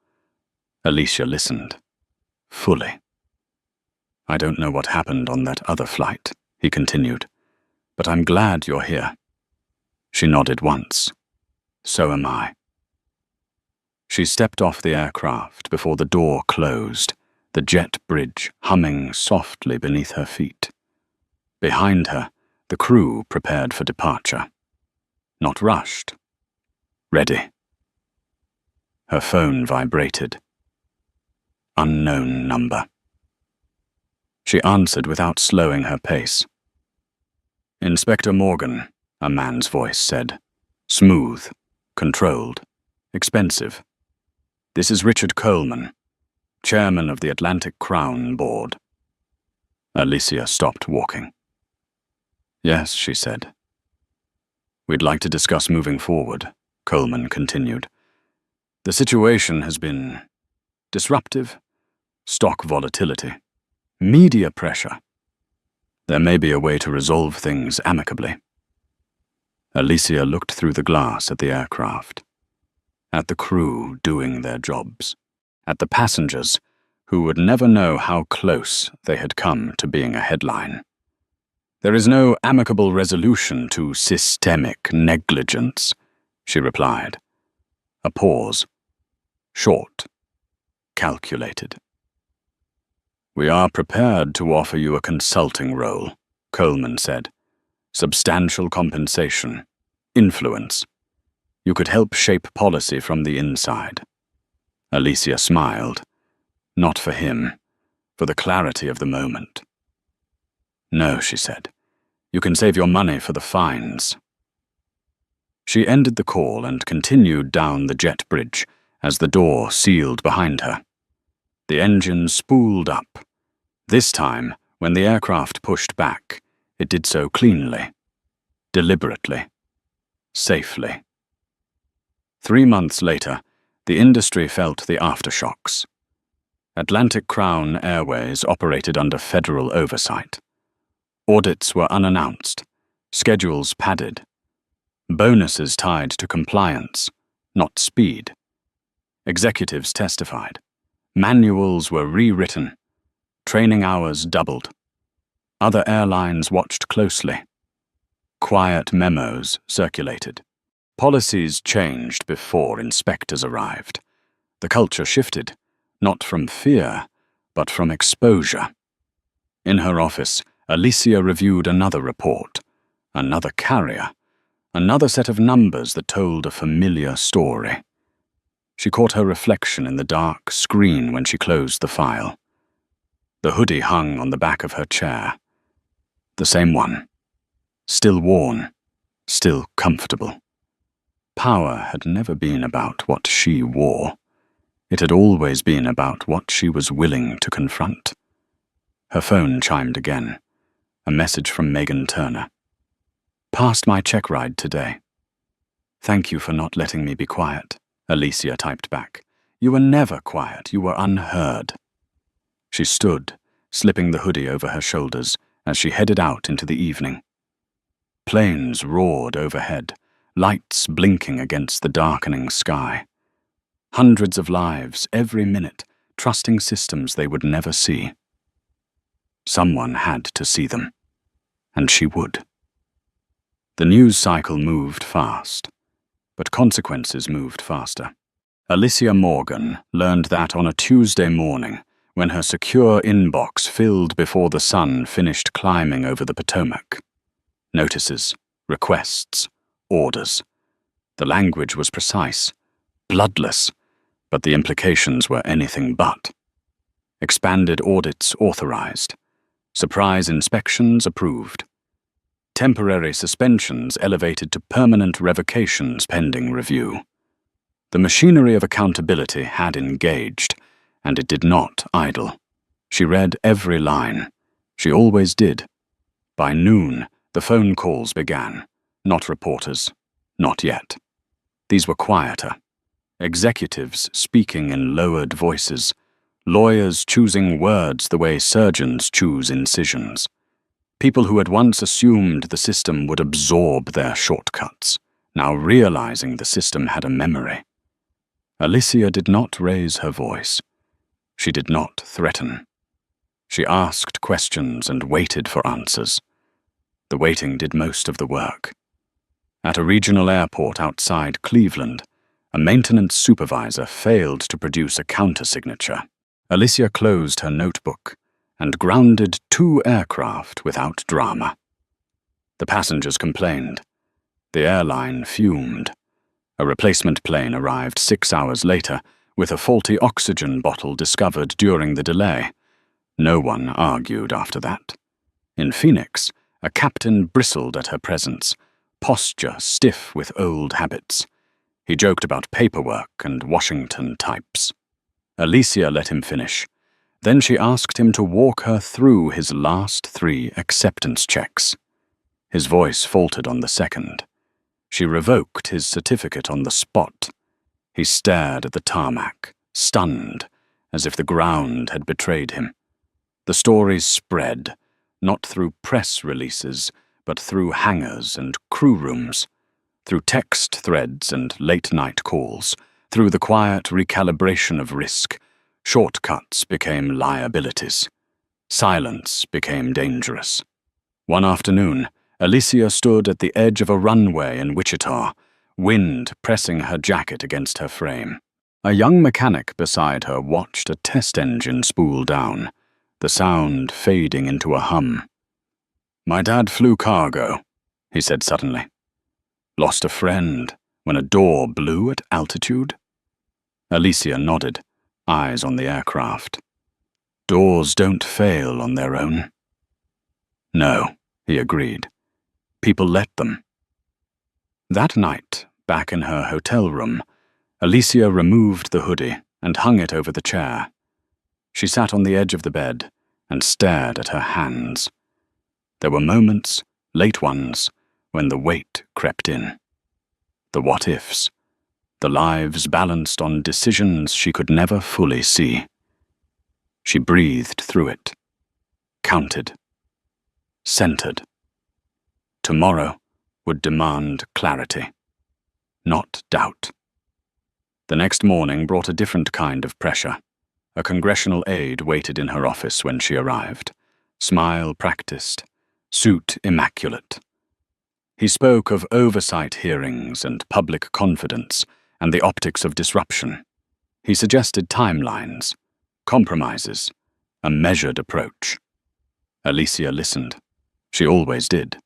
S1: Alicia listened, fully. I don't know what happened on that other flight, he continued, but I'm glad you're here. She nodded once. So am I. She stepped off the aircraft before the door closed, the jet bridge humming softly beneath her feet. Behind her, the crew prepared for departure. Not rushed. Ready. Her phone vibrated. Unknown number. She answered without slowing her pace. Inspector Morgan, a man's voice said. Smooth, controlled, expensive. This is Richard Coleman, chairman of the Atlantic Crown Board. Alicia stopped walking. Yes, she said. We'd like to discuss moving forward, Coleman continued. The situation has been disruptive, stock volatility, media pressure. There may be a way to resolve things amicably. Alicia looked through the glass at the aircraft, at the crew doing their jobs, at the passengers who would never know how close they had come to being a headline. There is no amicable resolution to systemic negligence, she replied. A pause. Short. Calculated. We are prepared to offer you a consulting role, Coleman said. Substantial compensation. Influence. You could help shape policy from the inside. Alicia smiled. Not for him. For the clarity of the moment. No, she said. You can save your money for the fines. She ended the call and continued down the jet bridge as the door sealed behind her. The engine spooled up. This time, when the aircraft pushed back, it did so cleanly, deliberately, safely. 3 months later, the industry felt the aftershocks. Atlantic Crown Airways operated under federal oversight. Audits were unannounced, schedules padded, bonuses tied to compliance, not speed. Executives testified. Manuals were rewritten. Training hours doubled. Other airlines watched closely. Quiet memos circulated. Policies changed before inspectors arrived. The culture shifted, not from fear, but from exposure. In her office, Alicia reviewed another report, another carrier, another set of numbers that told a familiar story. She caught her reflection in the dark screen when she closed the file. The hoodie hung on the back of her chair. The same one. Still worn, still comfortable. Power had never been about what she wore. It had always been about what she was willing to confront. Her phone chimed again. A message from Megan Turner. Passed my check ride today. Thank you for not letting me be quiet, Alicia typed back. You were never quiet, you were unheard. She stood, slipping the hoodie over her shoulders as she headed out into the evening. Planes roared overhead, lights blinking against the darkening sky. Hundreds of lives every minute, trusting systems they would never see. Someone had to see them, and she would. The news cycle moved fast, but consequences moved faster. Alicia Morgan learned that on a Tuesday morning, when her secure inbox filled before the sun finished climbing over the Potomac. Notices, requests, orders. The language was precise, bloodless, but the implications were anything but. Expanded audits authorized. Surprise inspections approved. Temporary suspensions elevated to permanent revocations pending review. The machinery of accountability had engaged, and it did not idle. She read every line. She always did. By noon, the phone calls began. Not reporters. Not yet. These were quieter. Executives speaking in lowered voices. Lawyers choosing words the way surgeons choose incisions. People who had once assumed the system would absorb their shortcuts, now realizing the system had a memory. Alicia did not raise her voice. She did not threaten. She asked questions and waited for answers. The waiting did most of the work. At a regional airport outside Cleveland, a maintenance supervisor failed to produce a countersignature. Alicia closed her notebook and grounded 2 aircraft without drama. The passengers complained. The airline fumed. A replacement plane arrived 6 hours later with a faulty oxygen bottle discovered during the delay. No one argued after that. In Phoenix, a captain bristled at her presence, posture stiff with old habits. He joked about paperwork and Washington types. Alicia let him finish. Then she asked him to walk her through his last 3 acceptance checks. His voice faltered on the second. She revoked his certificate on the spot. He stared at the tarmac, stunned, as if the ground had betrayed him. The stories spread, not through press releases, but through hangars and crew rooms, through text threads and late-night calls, through the quiet recalibration of risk. Shortcuts became liabilities. Silence became dangerous. One afternoon, Alicia stood at the edge of a runway in Wichita, wind pressing her jacket against her frame. A young mechanic beside her watched a test engine spool down, the sound fading into a hum. "My dad flew cargo," he said suddenly. "Lost a friend when a door blew at altitude?" Alicia nodded, eyes on the aircraft. "Doors don't fail on their own." "No," he agreed. "People let them." That night, back in her hotel room, Alicia removed the hoodie and hung it over the chair. She sat on the edge of the bed and stared at her hands. There were moments, late ones, when the weight crept in. The what-ifs. The lives balanced on decisions she could never fully see. She breathed through it, counted, centered. Tomorrow would demand clarity, not doubt. The next morning brought a different kind of pressure. A congressional aide waited in her office when she arrived, smile practiced, suit immaculate. He spoke of oversight hearings and public confidence, and the optics of disruption. He suggested timelines, compromises, a measured approach. Alicia listened. She always did.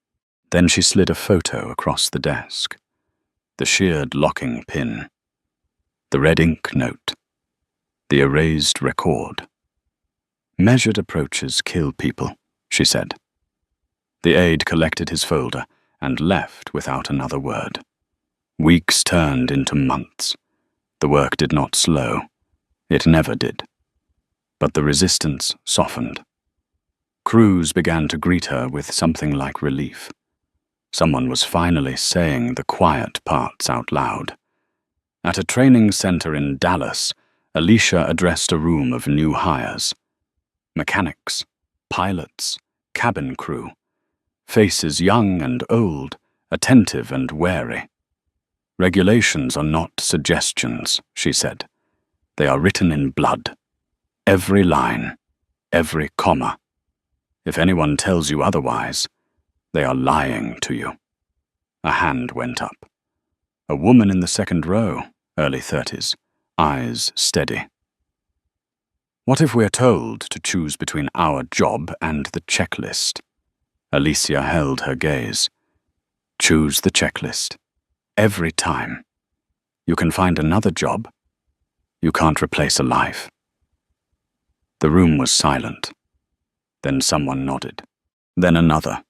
S1: Then she slid a photo across the desk. The sheared locking pin. The red ink note. The erased record. "Measured approaches kill people," she said. The aide collected his folder and left without another word. Weeks turned into months. The work did not slow. It never did. But the resistance softened. Crews began to greet her with something like relief. Someone was finally saying the quiet parts out loud. At a training center in Dallas, Alicia addressed a room of new hires. Mechanics, pilots, cabin crew. Faces young and old, attentive and wary. "Regulations are not suggestions," she said. "They are written in blood. Every line, every comma. If anyone tells you otherwise, they are lying to you." A hand went up. A woman in the second row, early 30s, eyes steady. "What if we're told to choose between our job and the checklist?" Alicia held her gaze. "Choose the checklist. Every time. You can find another job. You can't replace a life." The room was silent. Then someone nodded. Then another.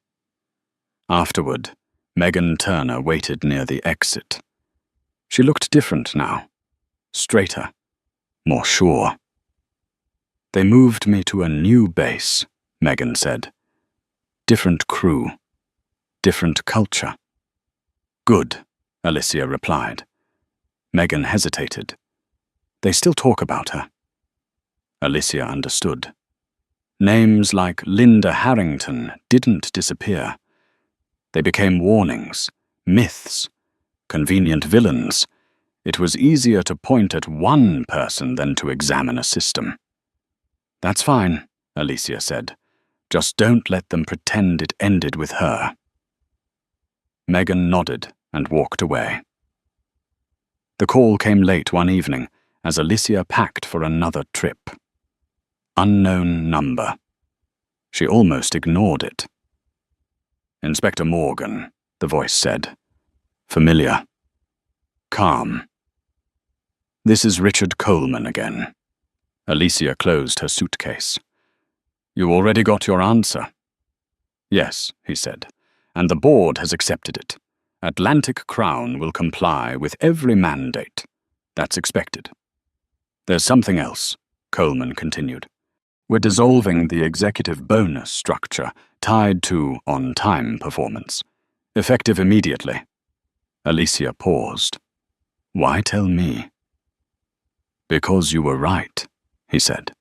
S1: Afterward, Megan Turner waited near the exit. She looked different now. Straighter. More sure. "They moved me to a new base," Megan said. "Different crew. Different culture." "Good," Alicia replied. Megan hesitated. "They still talk about her." Alicia understood. Names like Linda Harrington didn't disappear. They became warnings, myths, convenient villains. It was easier to point at one person than to examine a system. "That's fine," Alicia said. "Just don't let them pretend it ended with her." Megan nodded and walked away. The call came late one evening as Alicia packed for another trip. Unknown number. She almost ignored it. "Inspector Morgan," the voice said. Familiar. Calm. "This is Richard Coleman again." Alicia closed her suitcase. "You already got your answer?" "Yes," he said, "and the board has accepted it. Atlantic Crown will comply with every mandate. That's expected." "There's something else," Coleman continued. "We're dissolving the executive bonus structure tied to on-time performance, effective immediately." Alicia paused. "Why tell me?" "Because you were right," he said.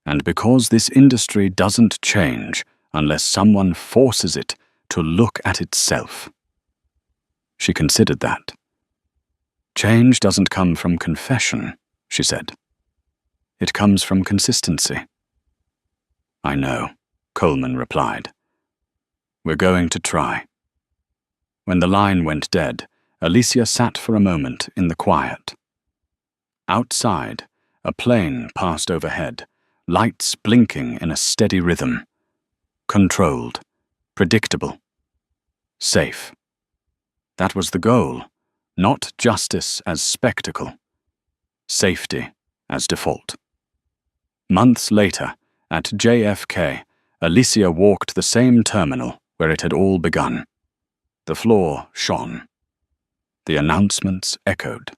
S1: "And because this industry doesn't change unless someone forces it to look at itself." She considered that. "Change doesn't come from confession," she said. "It comes from consistency." "I know," Coleman replied. "We're going to try." When the line went dead, Alicia sat for a moment in the quiet. Outside, a plane passed overhead, lights blinking in a steady rhythm. Controlled, predictable, safe. That was the goal, not justice as spectacle. Safety as default. Months later, at JFK, Alicia walked the same terminal where it had all begun. The floor shone. The announcements echoed.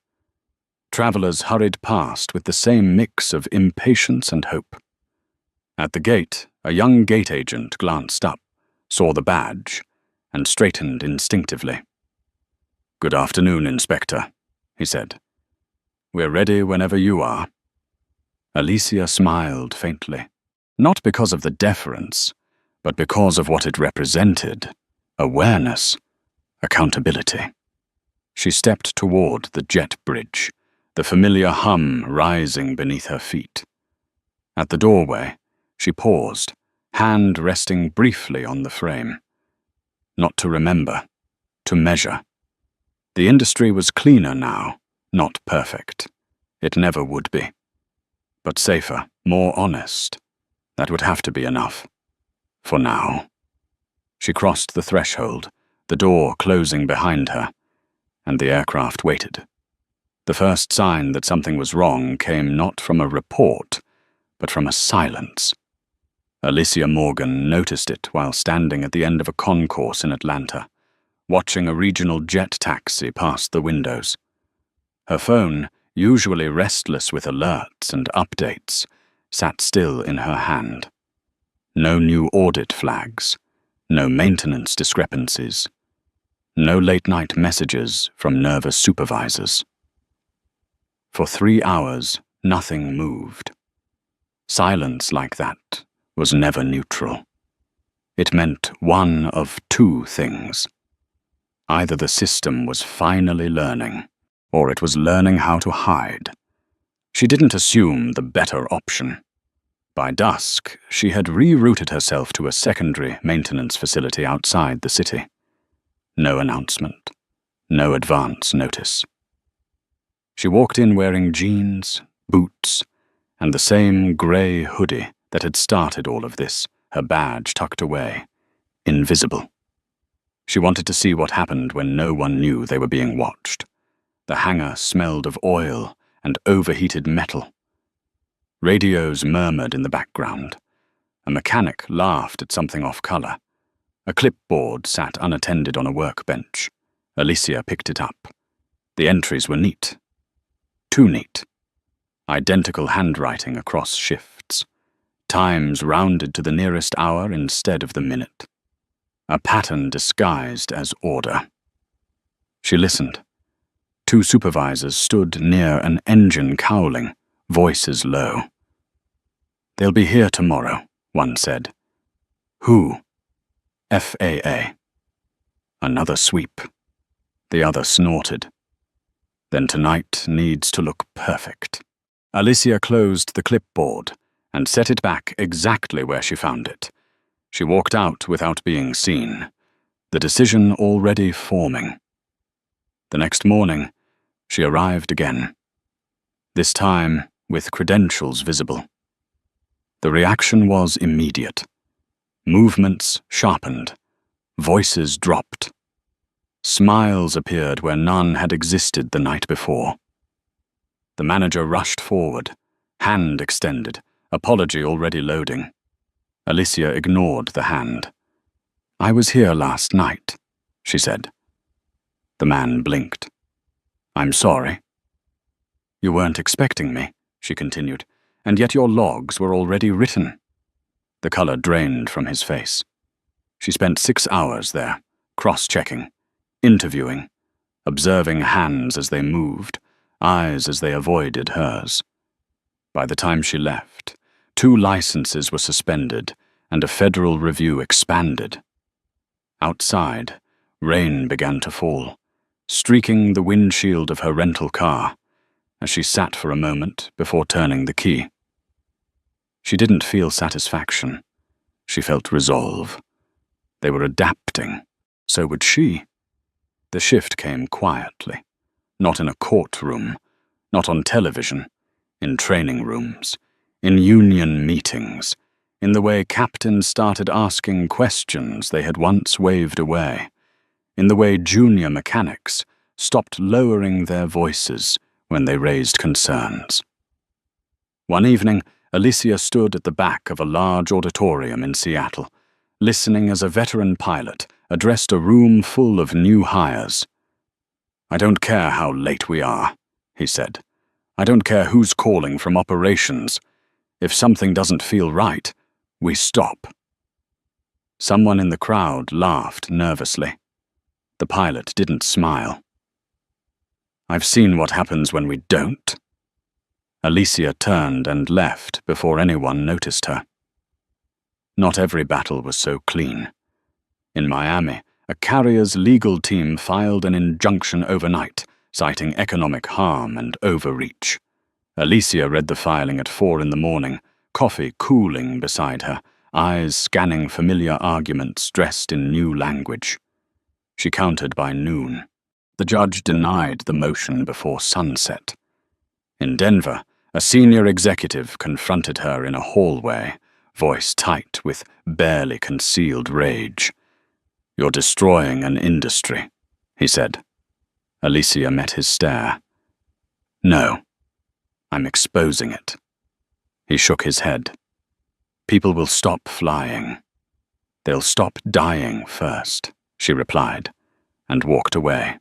S1: Travelers hurried past with the same mix of impatience and hope. At the gate, a young gate agent glanced up, saw the badge, and straightened instinctively. "Good afternoon, Inspector," he said. "We're ready whenever you are." Alicia smiled faintly, not because of the deference, but because of what it represented: awareness, accountability. She stepped toward the jet bridge, the familiar hum rising beneath her feet. At the doorway, she paused, hand resting briefly on the frame. Not to remember, to measure. The industry was cleaner now, not perfect. It never would be. But safer, more honest. That would have to be enough. For now. She crossed the threshold, the door closing behind her, and the aircraft waited. The first sign that something was wrong came not from a report, but from a silence. Alicia Morgan noticed it while standing at the end of a concourse in Atlanta, watching a regional jet taxi past the windows. Her phone, usually restless with alerts and updates, sat still in her hand. No new audit flags, no maintenance discrepancies, no late-night messages from nervous supervisors. For 3 hours, nothing moved. Silence like that was never neutral. It meant one of two things. Either the system was finally learning, or it was learning how to hide. She didn't assume the better option. By dusk, she had rerouted herself to a secondary maintenance facility outside the city. No announcement, no advance notice. She walked in wearing jeans, boots, and the same grey hoodie that had started all of this, her badge tucked away, invisible. She wanted to see what happened when no one knew they were being watched. The hangar smelled of oil and overheated metal. Radios murmured in the background. A mechanic laughed at something off-color. A clipboard sat unattended on a workbench. Alicia picked it up. The entries were neat. Too neat. Identical handwriting across shifts. Times rounded to the nearest hour instead of the minute. A pattern disguised as order. She listened. 2 supervisors stood near an engine cowling, voices low. "They'll be here tomorrow," one said. Who? FAA. Another sweep. The other snorted. Then tonight needs to look perfect. Alicia closed the clipboard and set it back exactly where she found it. She walked out without being seen, the decision already forming. The next morning, she arrived again, this time with credentials visible. The reaction was immediate. Movements sharpened, voices dropped. Smiles appeared where none had existed the night before. The manager rushed forward, hand extended, apology already loading. Alicia ignored the hand. I was here last night, she said. The man blinked. I'm sorry. You weren't expecting me, she continued, and yet your logs were already written. The color drained from his face. She spent 6 hours there, cross-checking, interviewing, observing hands as they moved, eyes as they avoided hers. By the time she left, 2 licenses were suspended and a federal review expanded. Outside, rain began to fall, streaking the windshield of her rental car, as she sat for a moment before turning the key. She didn't feel satisfaction. She felt resolve. They were adapting. So would she. The shift came quietly, not in a courtroom, not on television, in training rooms, in union meetings, in the way captains started asking questions they had once waved away, in the way junior mechanics stopped lowering their voices when they raised concerns. One evening, Alicia stood at the back of a large auditorium in Seattle, listening as a veteran pilot addressed a room full of new hires. I don't care how late we are, he said. I don't care who's calling from operations. If something doesn't feel right, we stop. Someone in the crowd laughed nervously. The pilot didn't smile. I've seen what happens when we don't. Alicia turned and left before anyone noticed her. Not every battle was so clean. In Miami, a carrier's legal team filed an injunction overnight, citing economic harm and overreach. Alicia read the filing at 4 a.m, coffee cooling beside her, eyes scanning familiar arguments dressed in new language. She counted by noon. The judge denied the motion before sunset. In Denver, a senior executive confronted her in a hallway, voice tight with barely concealed rage. You're destroying an industry, he said. Alicia met his stare. No, I'm exposing it. He shook his head. People will stop flying. They'll stop dying first, she replied, and walked away.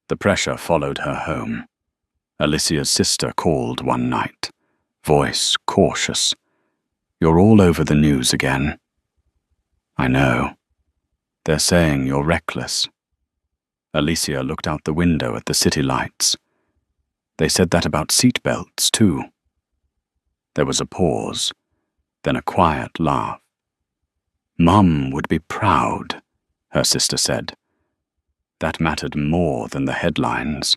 S1: The pressure followed her home. Alicia's sister called one night, voice cautious. You're all over the news again. I know. They're saying you're reckless. Alicia looked out the window at the city lights. They said that about seatbelts, too. There was a pause, then a quiet laugh. Mum would be proud, her sister said. That mattered more than the headlines.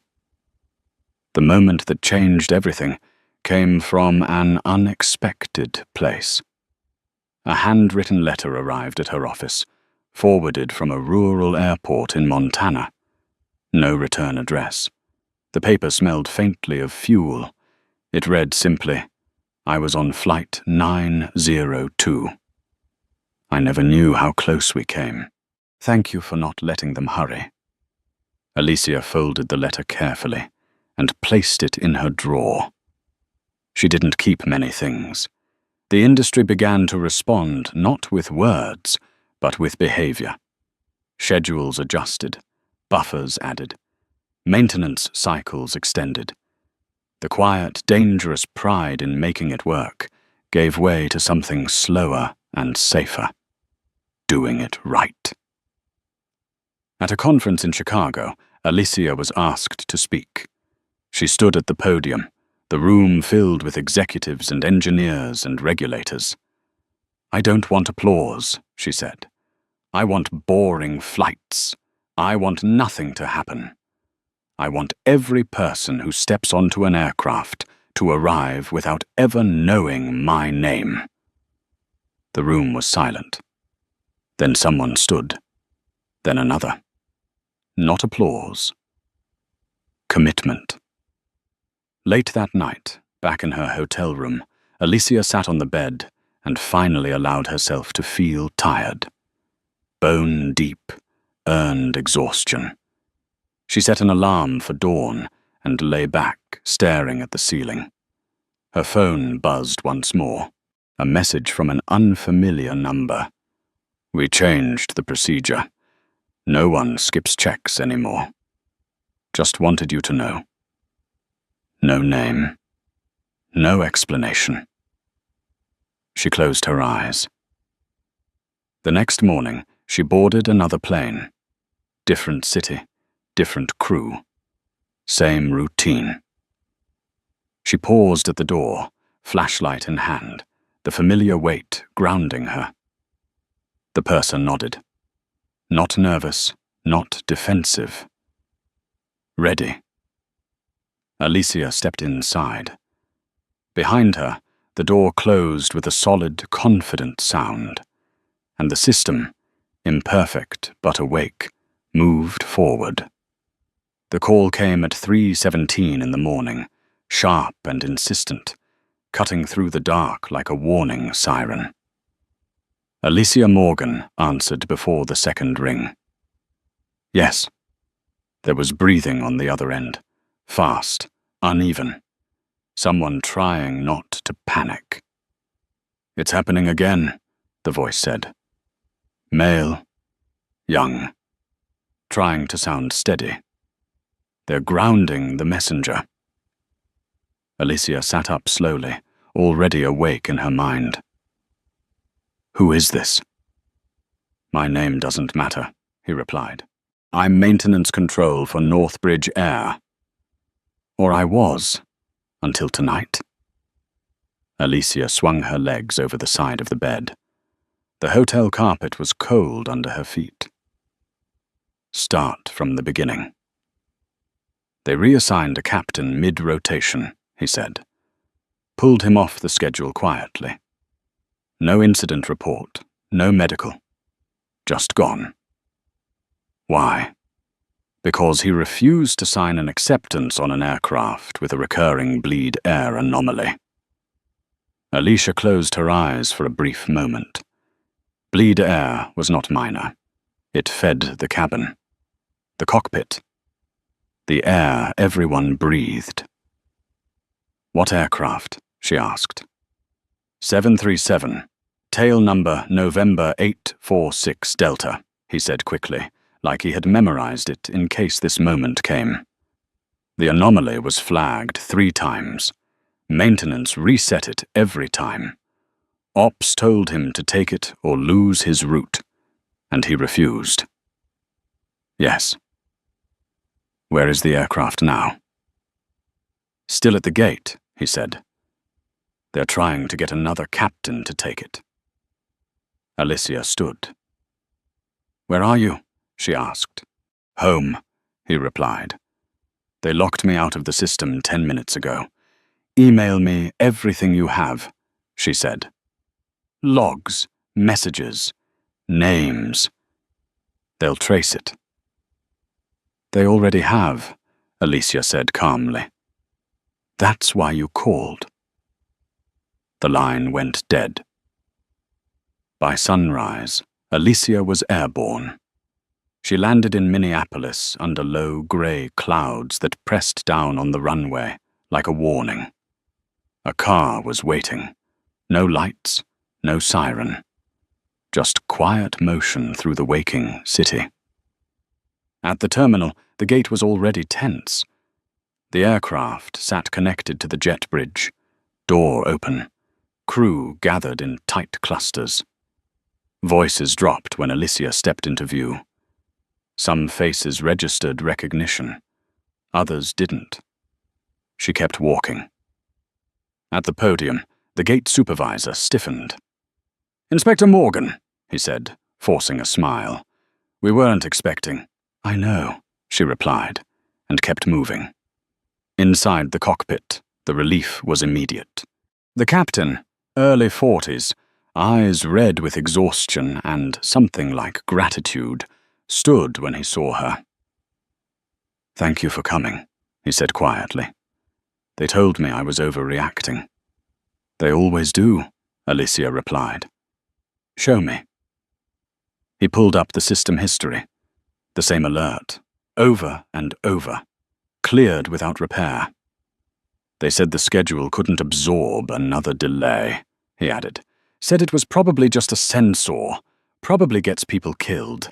S1: The moment that changed everything came from an unexpected place. A handwritten letter arrived at her office, forwarded from a rural airport in Montana. No return address. The paper smelled faintly of fuel. It read simply, I was on flight 902. I never knew how close we came. Thank you for not letting them hurry. Alicia folded the letter carefully and placed it in her drawer. She didn't keep many things. The industry began to respond not with words, but with behavior. Schedules adjusted, buffers added, maintenance cycles extended. The quiet, dangerous pride in making it work gave way to something slower and safer. Doing it right. At a conference in Chicago, Alicia was asked to speak. She stood at the podium, the room filled with executives and engineers and regulators. "I don't want applause," she said. "I want boring flights. I want nothing to happen. I want every person who steps onto an aircraft to arrive without ever knowing my name." The room was silent. Then someone stood. Then another. Not applause. Commitment. Late that night, back in her hotel room, Alicia sat on the bed and finally allowed herself to feel tired. Bone-deep, earned exhaustion. She set an alarm for dawn and lay back, staring at the ceiling. Her phone buzzed once more, a message from an unfamiliar number. "We changed the procedure. No one skips checks anymore. Just wanted you to know." No name. No explanation. She closed her eyes. The next morning, she boarded another plane. Different city, different crew. Same routine. She paused at the door, flashlight in hand, the familiar weight grounding her. The purser nodded. Not nervous, not defensive. Ready. Alicia stepped inside. Behind her, the door closed with a solid, confident sound, and the system, imperfect but awake, moved forward. The call came at 3:17 in the morning, sharp and insistent, cutting through the dark like a warning siren. Alicia Morgan answered before the second ring. Yes. There was breathing on the other end, fast, uneven. Someone trying not to panic. "It's happening again," the voice said. Male, young, trying to sound steady. "They're grounding the messenger." Alicia sat up slowly, already awake in her mind. "Who is this?" "My name doesn't matter," he replied. "I'm maintenance control for Northbridge Air. Or I was, until tonight." Alicia swung her legs over the side of the bed. The hotel carpet was cold under her feet. "Start from the beginning." They reassigned a captain mid-rotation, he said. Pulled him off the schedule quietly. No incident report, no medical. Just gone. Why? Because he refused to sign an acceptance on an aircraft with a recurring bleed air anomaly. Alicia closed her eyes for a brief moment. Bleed air was not minor. It fed the cabin, the cockpit, the air everyone breathed. "What aircraft?" she asked. 737, tail number November 846 Delta, he said quickly, like he had memorized it in case this moment came. The anomaly was flagged 3 times. Maintenance reset it every time. Ops told him to take it or lose his route, and he refused. Yes. Where is the aircraft now? Still at the gate, he said. They're trying to get another captain to take it. Alicia stood. Where are you? She asked. Home, he replied. They locked me out of the system 10 minutes ago. Email me everything you have, she said. Logs, messages, names. They'll trace it. They already have, Alicia said calmly. That's why you called. The line went dead. By sunrise, Alicia was airborne. She landed in Minneapolis under low gray clouds that pressed down on the runway like a warning. A car was waiting. No lights, no siren. Just quiet motion through the waking city. At the terminal, the gate was already tense. The aircraft sat connected to the jet bridge, door open, crew gathered in tight clusters. Voices dropped when Alicia stepped into view. Some faces registered recognition. Others didn't. She kept walking. At the podium, the gate supervisor stiffened. "Inspector Morgan," he said, forcing a smile. "We weren't expecting." "I know," she replied, and kept moving. Inside the cockpit, the relief was immediate. The captain, early 40s, eyes red with exhaustion and something like gratitude, stood when he saw her. "Thank you for coming," he said quietly. "They told me I was overreacting." "They always do," Alicia replied. "Show me." He pulled up the system history. The same alert, over and over, cleared without repair. "They said the schedule couldn't absorb another delay," he added. "Said it was probably just a sensor, probably gets people killed,"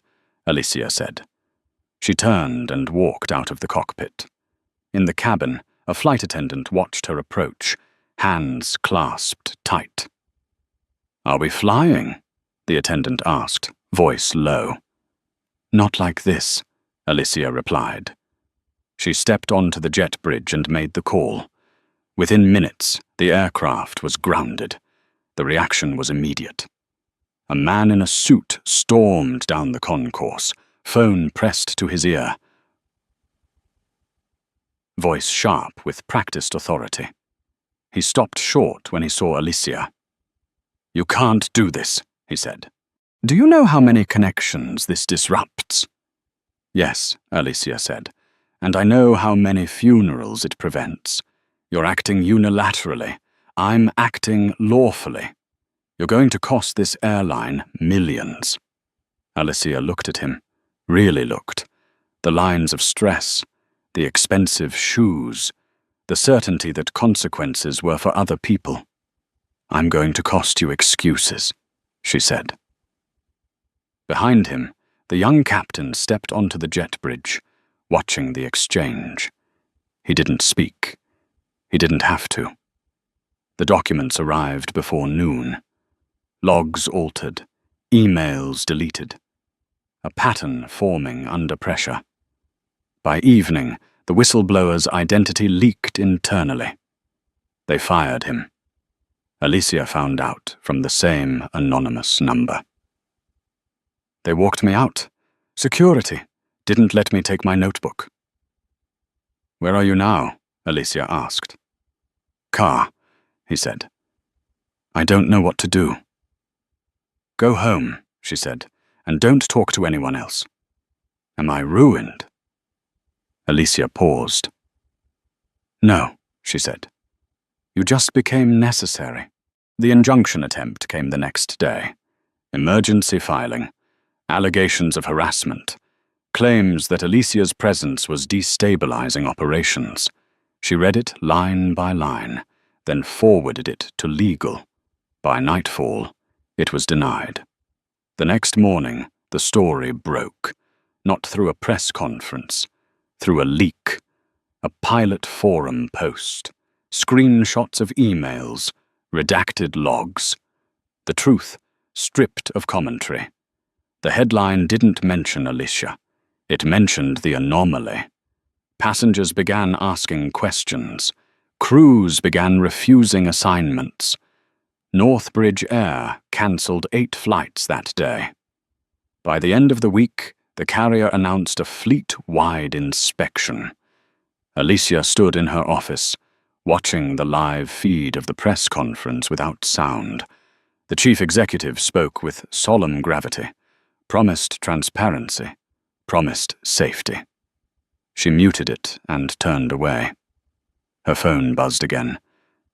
S1: Alicia said. She turned and walked out of the cockpit. In the cabin, a flight attendant watched her approach, hands clasped tight. "Are we flying?" the attendant asked, voice low. "Not like this," Alicia replied. She stepped onto the jet bridge and made the call. Within minutes, the aircraft was grounded. The reaction was immediate. A man in a suit stormed down the concourse, phone pressed to his ear. Voice sharp with practiced authority. He stopped short when he saw Alicia. "You can't do this," he said. "Do you know how many connections this disrupts?" "Yes," Alicia said, "and I know how many funerals it prevents. You're acting unilaterally. I'm acting lawfully. You're going to cost this airline millions." Alicia looked at him, really looked. The lines of stress, the expensive shoes, the certainty that consequences were for other people. "I'm going to cost you excuses," she said. Behind him, the young captain stepped onto the jet bridge, watching the exchange. He didn't speak. He didn't have to. The documents arrived before noon. Logs altered, emails deleted. A pattern forming under pressure. By evening, the whistleblower's identity leaked internally. They fired him. Alicia found out from the same anonymous number. "They walked me out. Security. Didn't let me take my notebook." "Where are you now?" Alicia asked. "Car," he said. "I don't know what to do." "Go home," she said, "and don't talk to anyone else." "Am I ruined?" Alicia paused. "No," she said. "You just became necessary." The injunction attempt came the next day. Emergency filing. Allegations of harassment. Claims that Alicia's presence was destabilizing operations. She read it line by line, then forwarded it to legal. By nightfall, it was denied. The next morning, the story broke, not through a press conference, through a leak, a pilot forum post, screenshots of emails, redacted logs. The truth, stripped of commentary. The headline didn't mention Alicia. It mentioned the anomaly. Passengers began asking questions. Crews began refusing assignments. Northbridge Air cancelled 8 flights that day. By the end of the week, the carrier announced a fleet-wide inspection. Alicia stood in her office, watching the live feed of the press conference without sound. The chief executive spoke with solemn gravity, promised transparency, promised safety. She muted it and turned away. Her phone buzzed again.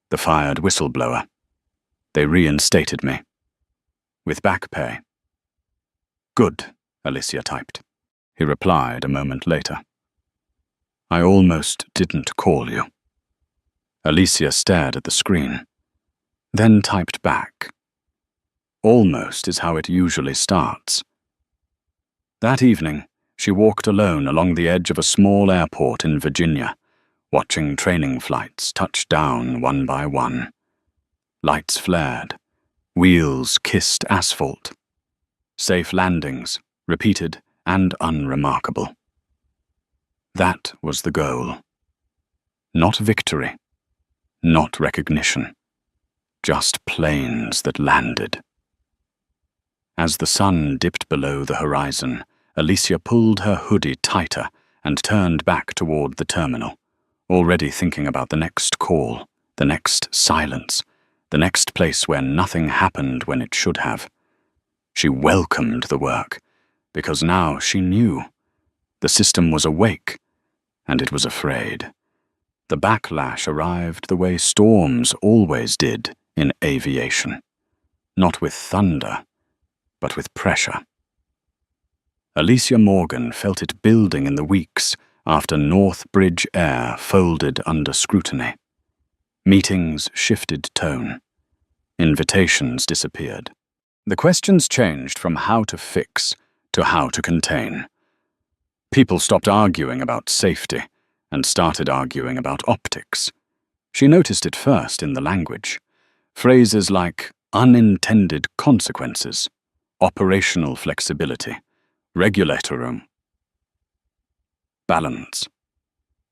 S1: The fired whistleblower. They reinstated me. With back pay. "Good," Alicia typed. He replied a moment later. "I almost didn't call you." Alicia stared at the screen, then typed back. Almost is how it usually starts. That evening, she walked alone along the edge of a small airport in Virginia, watching training flights touch down one by one. Lights flared. Wheels kissed asphalt. Safe landings, repeated and unremarkable. That was the goal. Not victory. Not recognition. Just planes that landed. As the sun dipped below the horizon, Alicia pulled her hoodie tighter and turned back toward the terminal, already thinking about the next call, the next silence, the next place where nothing happened when it should have. She welcomed the work, because now she knew. The system was awake, and it was afraid. The backlash arrived the way storms always did in aviation. Not with thunder, but with pressure. Alicia Morgan felt it building in the weeks after North Bridge Air folded under scrutiny. Meetings shifted tone. Invitations disappeared. The questions changed from how to fix to how to contain. People stopped arguing about safety and started arguing about optics. She noticed it first in the language. Phrases like unintended consequences, operational flexibility, regulatory balance.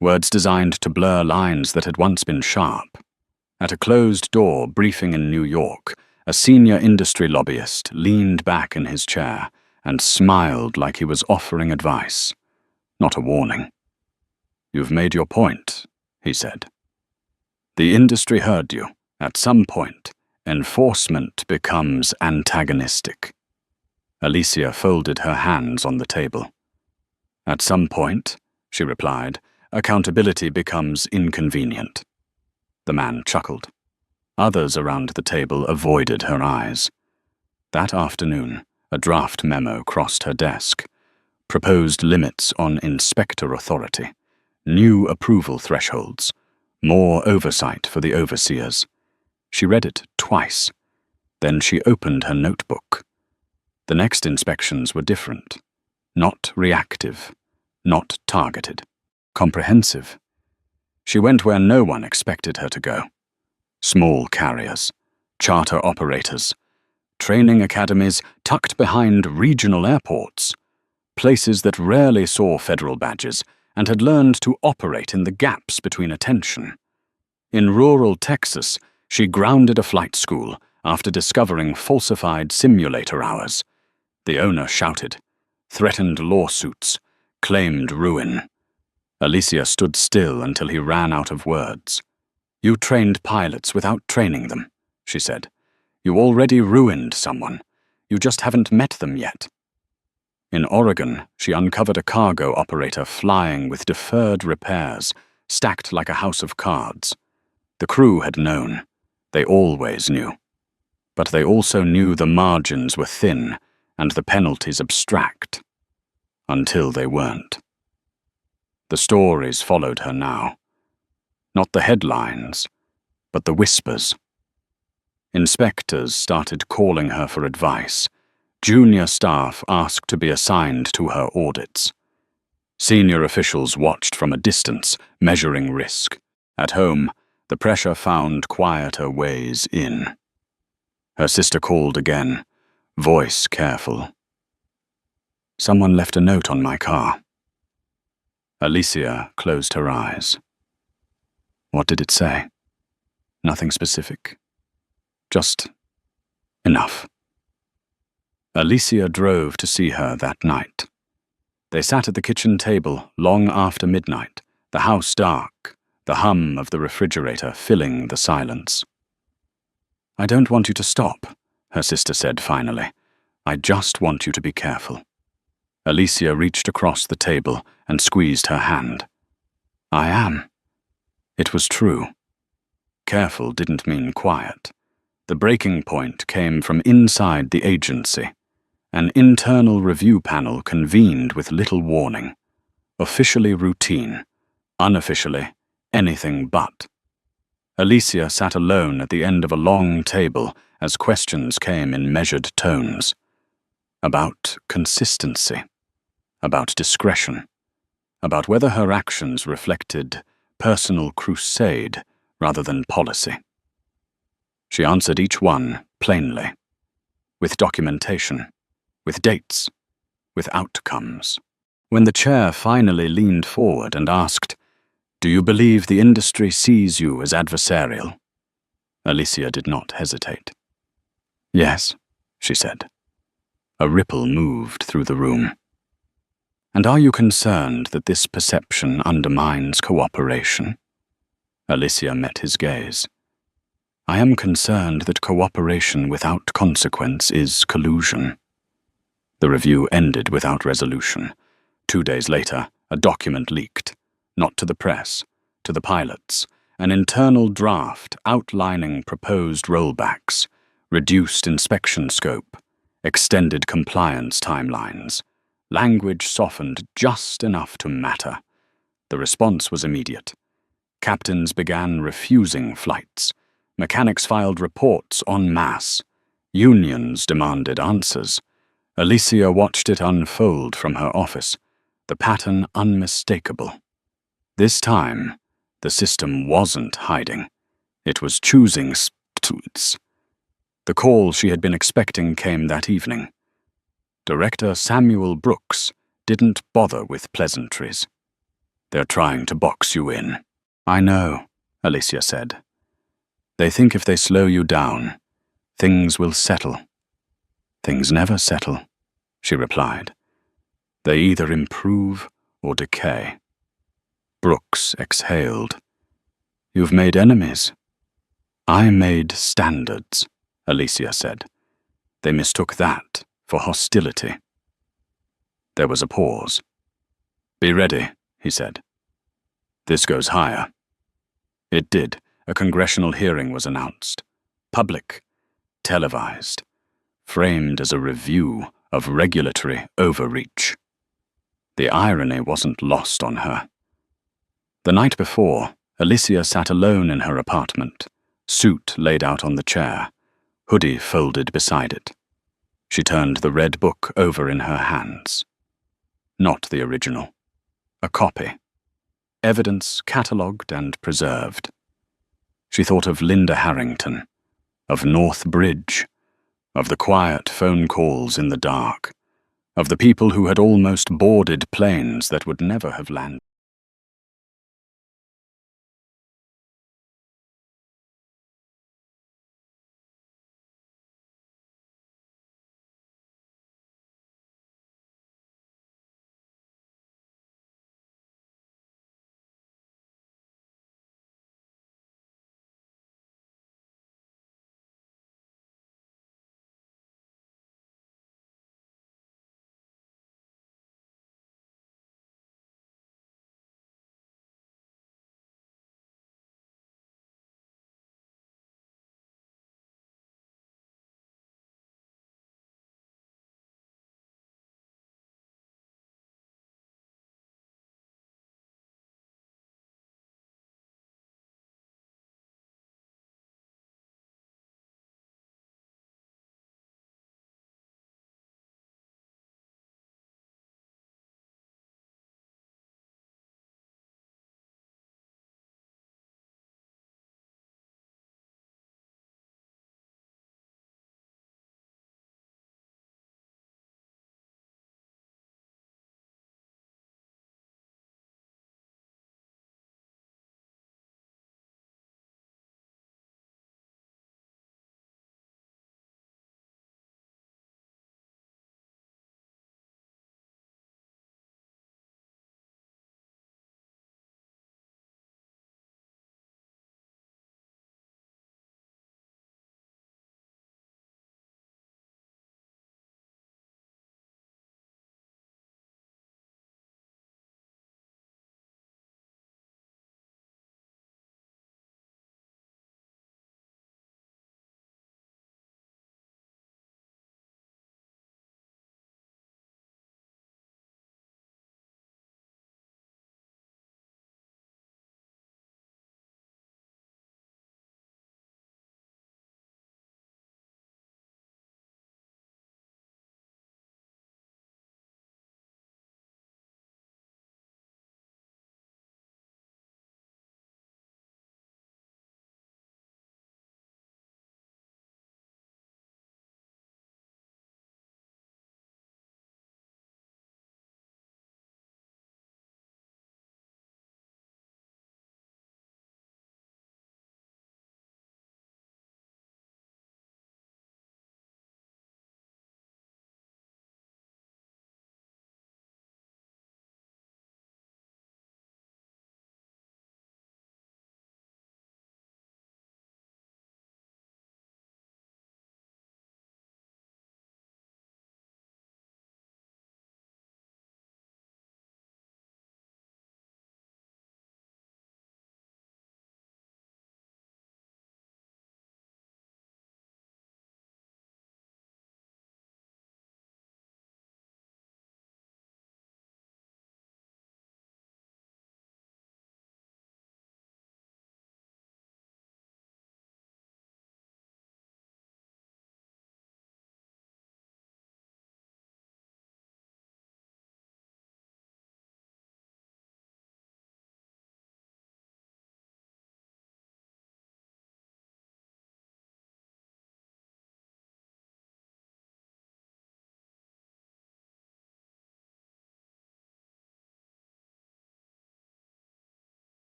S1: Words designed to blur lines that had once been sharp. At a closed-door briefing in New York, a senior industry lobbyist leaned back in his chair and smiled like he was offering advice, not a warning. "You've made your point," he said. "The industry heard you. At some point, enforcement becomes antagonistic." Alicia folded her hands on the table. "At some point," she replied, "accountability becomes inconvenient." The man chuckled. Others around the table avoided her eyes. That afternoon, a draft memo crossed her desk. Proposed limits on inspector authority, new approval thresholds, more oversight for the overseers. She read it twice. Then she opened her notebook. The next inspections were different. Not reactive, not targeted, comprehensive. She went where no one expected her to go. Small carriers, charter operators, training academies tucked behind regional airports, places that rarely saw federal badges and had learned to operate in the gaps between attention. In rural Texas, she grounded a flight school after discovering falsified simulator hours. The owner shouted, threatened lawsuits, claimed ruin. Alicia stood still until he ran out of words. "You trained pilots without training them," she said. "You already ruined someone. You just haven't met them yet." In Oregon, she uncovered a cargo operator flying with deferred repairs, stacked like a house of cards. The crew had known. They always knew. But they also knew the margins were thin and the penalties abstract. Until they weren't. The stories followed her now. Not the headlines, but the whispers. Inspectors started calling her for advice. Junior staff asked to be assigned to her audits. Senior officials watched from a distance, measuring risk. At home, the pressure found quieter ways in. Her sister called again, voice careful. "Someone left a note on my car." Alicia closed her eyes. What did it say? Nothing specific. Just enough. Alicia drove to see her that night. They sat at the kitchen table long after midnight, the house dark, the hum of the refrigerator filling the silence. "I don't want you to stop," her sister said finally. "I just want you to be careful." Alicia reached across the table and squeezed her hand. "I am." It was true. Careful didn't mean quiet. The breaking point came from inside the agency. An internal review panel convened with little warning. Officially routine. Unofficially, anything but. Alicia sat alone at the end of a long table as questions came in measured tones. About consistency. About discretion. About whether her actions reflected personal crusade rather than policy. She answered each one plainly, with documentation, with dates, with outcomes. When the chair finally leaned forward and asked, "Do you believe the industry sees you as adversarial?" Alicia did not hesitate. "Yes," she said. A ripple moved through the room. And are you concerned that this perception undermines cooperation? Alicia met his gaze. I am concerned that cooperation without consequence is collusion. The review ended without resolution. 2 days later, a document leaked, not to the press, to the pilots, an internal draft outlining proposed rollbacks, reduced inspection scope, extended compliance timelines. Language softened just enough to matter. The response was immediate. Captains began refusing flights. Mechanics filed reports en masse. Unions demanded answers. Alicia watched it unfold from her office, the pattern unmistakable. This time, the system wasn't hiding. It was choosing substitutes. The call she had been expecting came that evening. Director Samuel Brooks didn't bother with pleasantries. They're trying to box you in. I know, Alicia said. They think if they slow you down, things will settle. Things never settle, she replied. They either improve or decay. Brooks exhaled. You've made enemies. I made standards, Alicia said. They mistook that for hostility. There was a pause. Be ready, he said. This goes higher. It did. A congressional hearing was announced. Public, televised, framed as a review of regulatory overreach. The irony wasn't lost on her. The night before, Alicia sat alone in her apartment, suit laid out on the chair, hoodie folded beside it. She turned the red book over in her hands. Not the original. A copy. Evidence catalogued and preserved. She thought of Linda Harrington, of North Bridge, of the quiet phone calls in the dark, of the people who had almost boarded planes that would never have landed.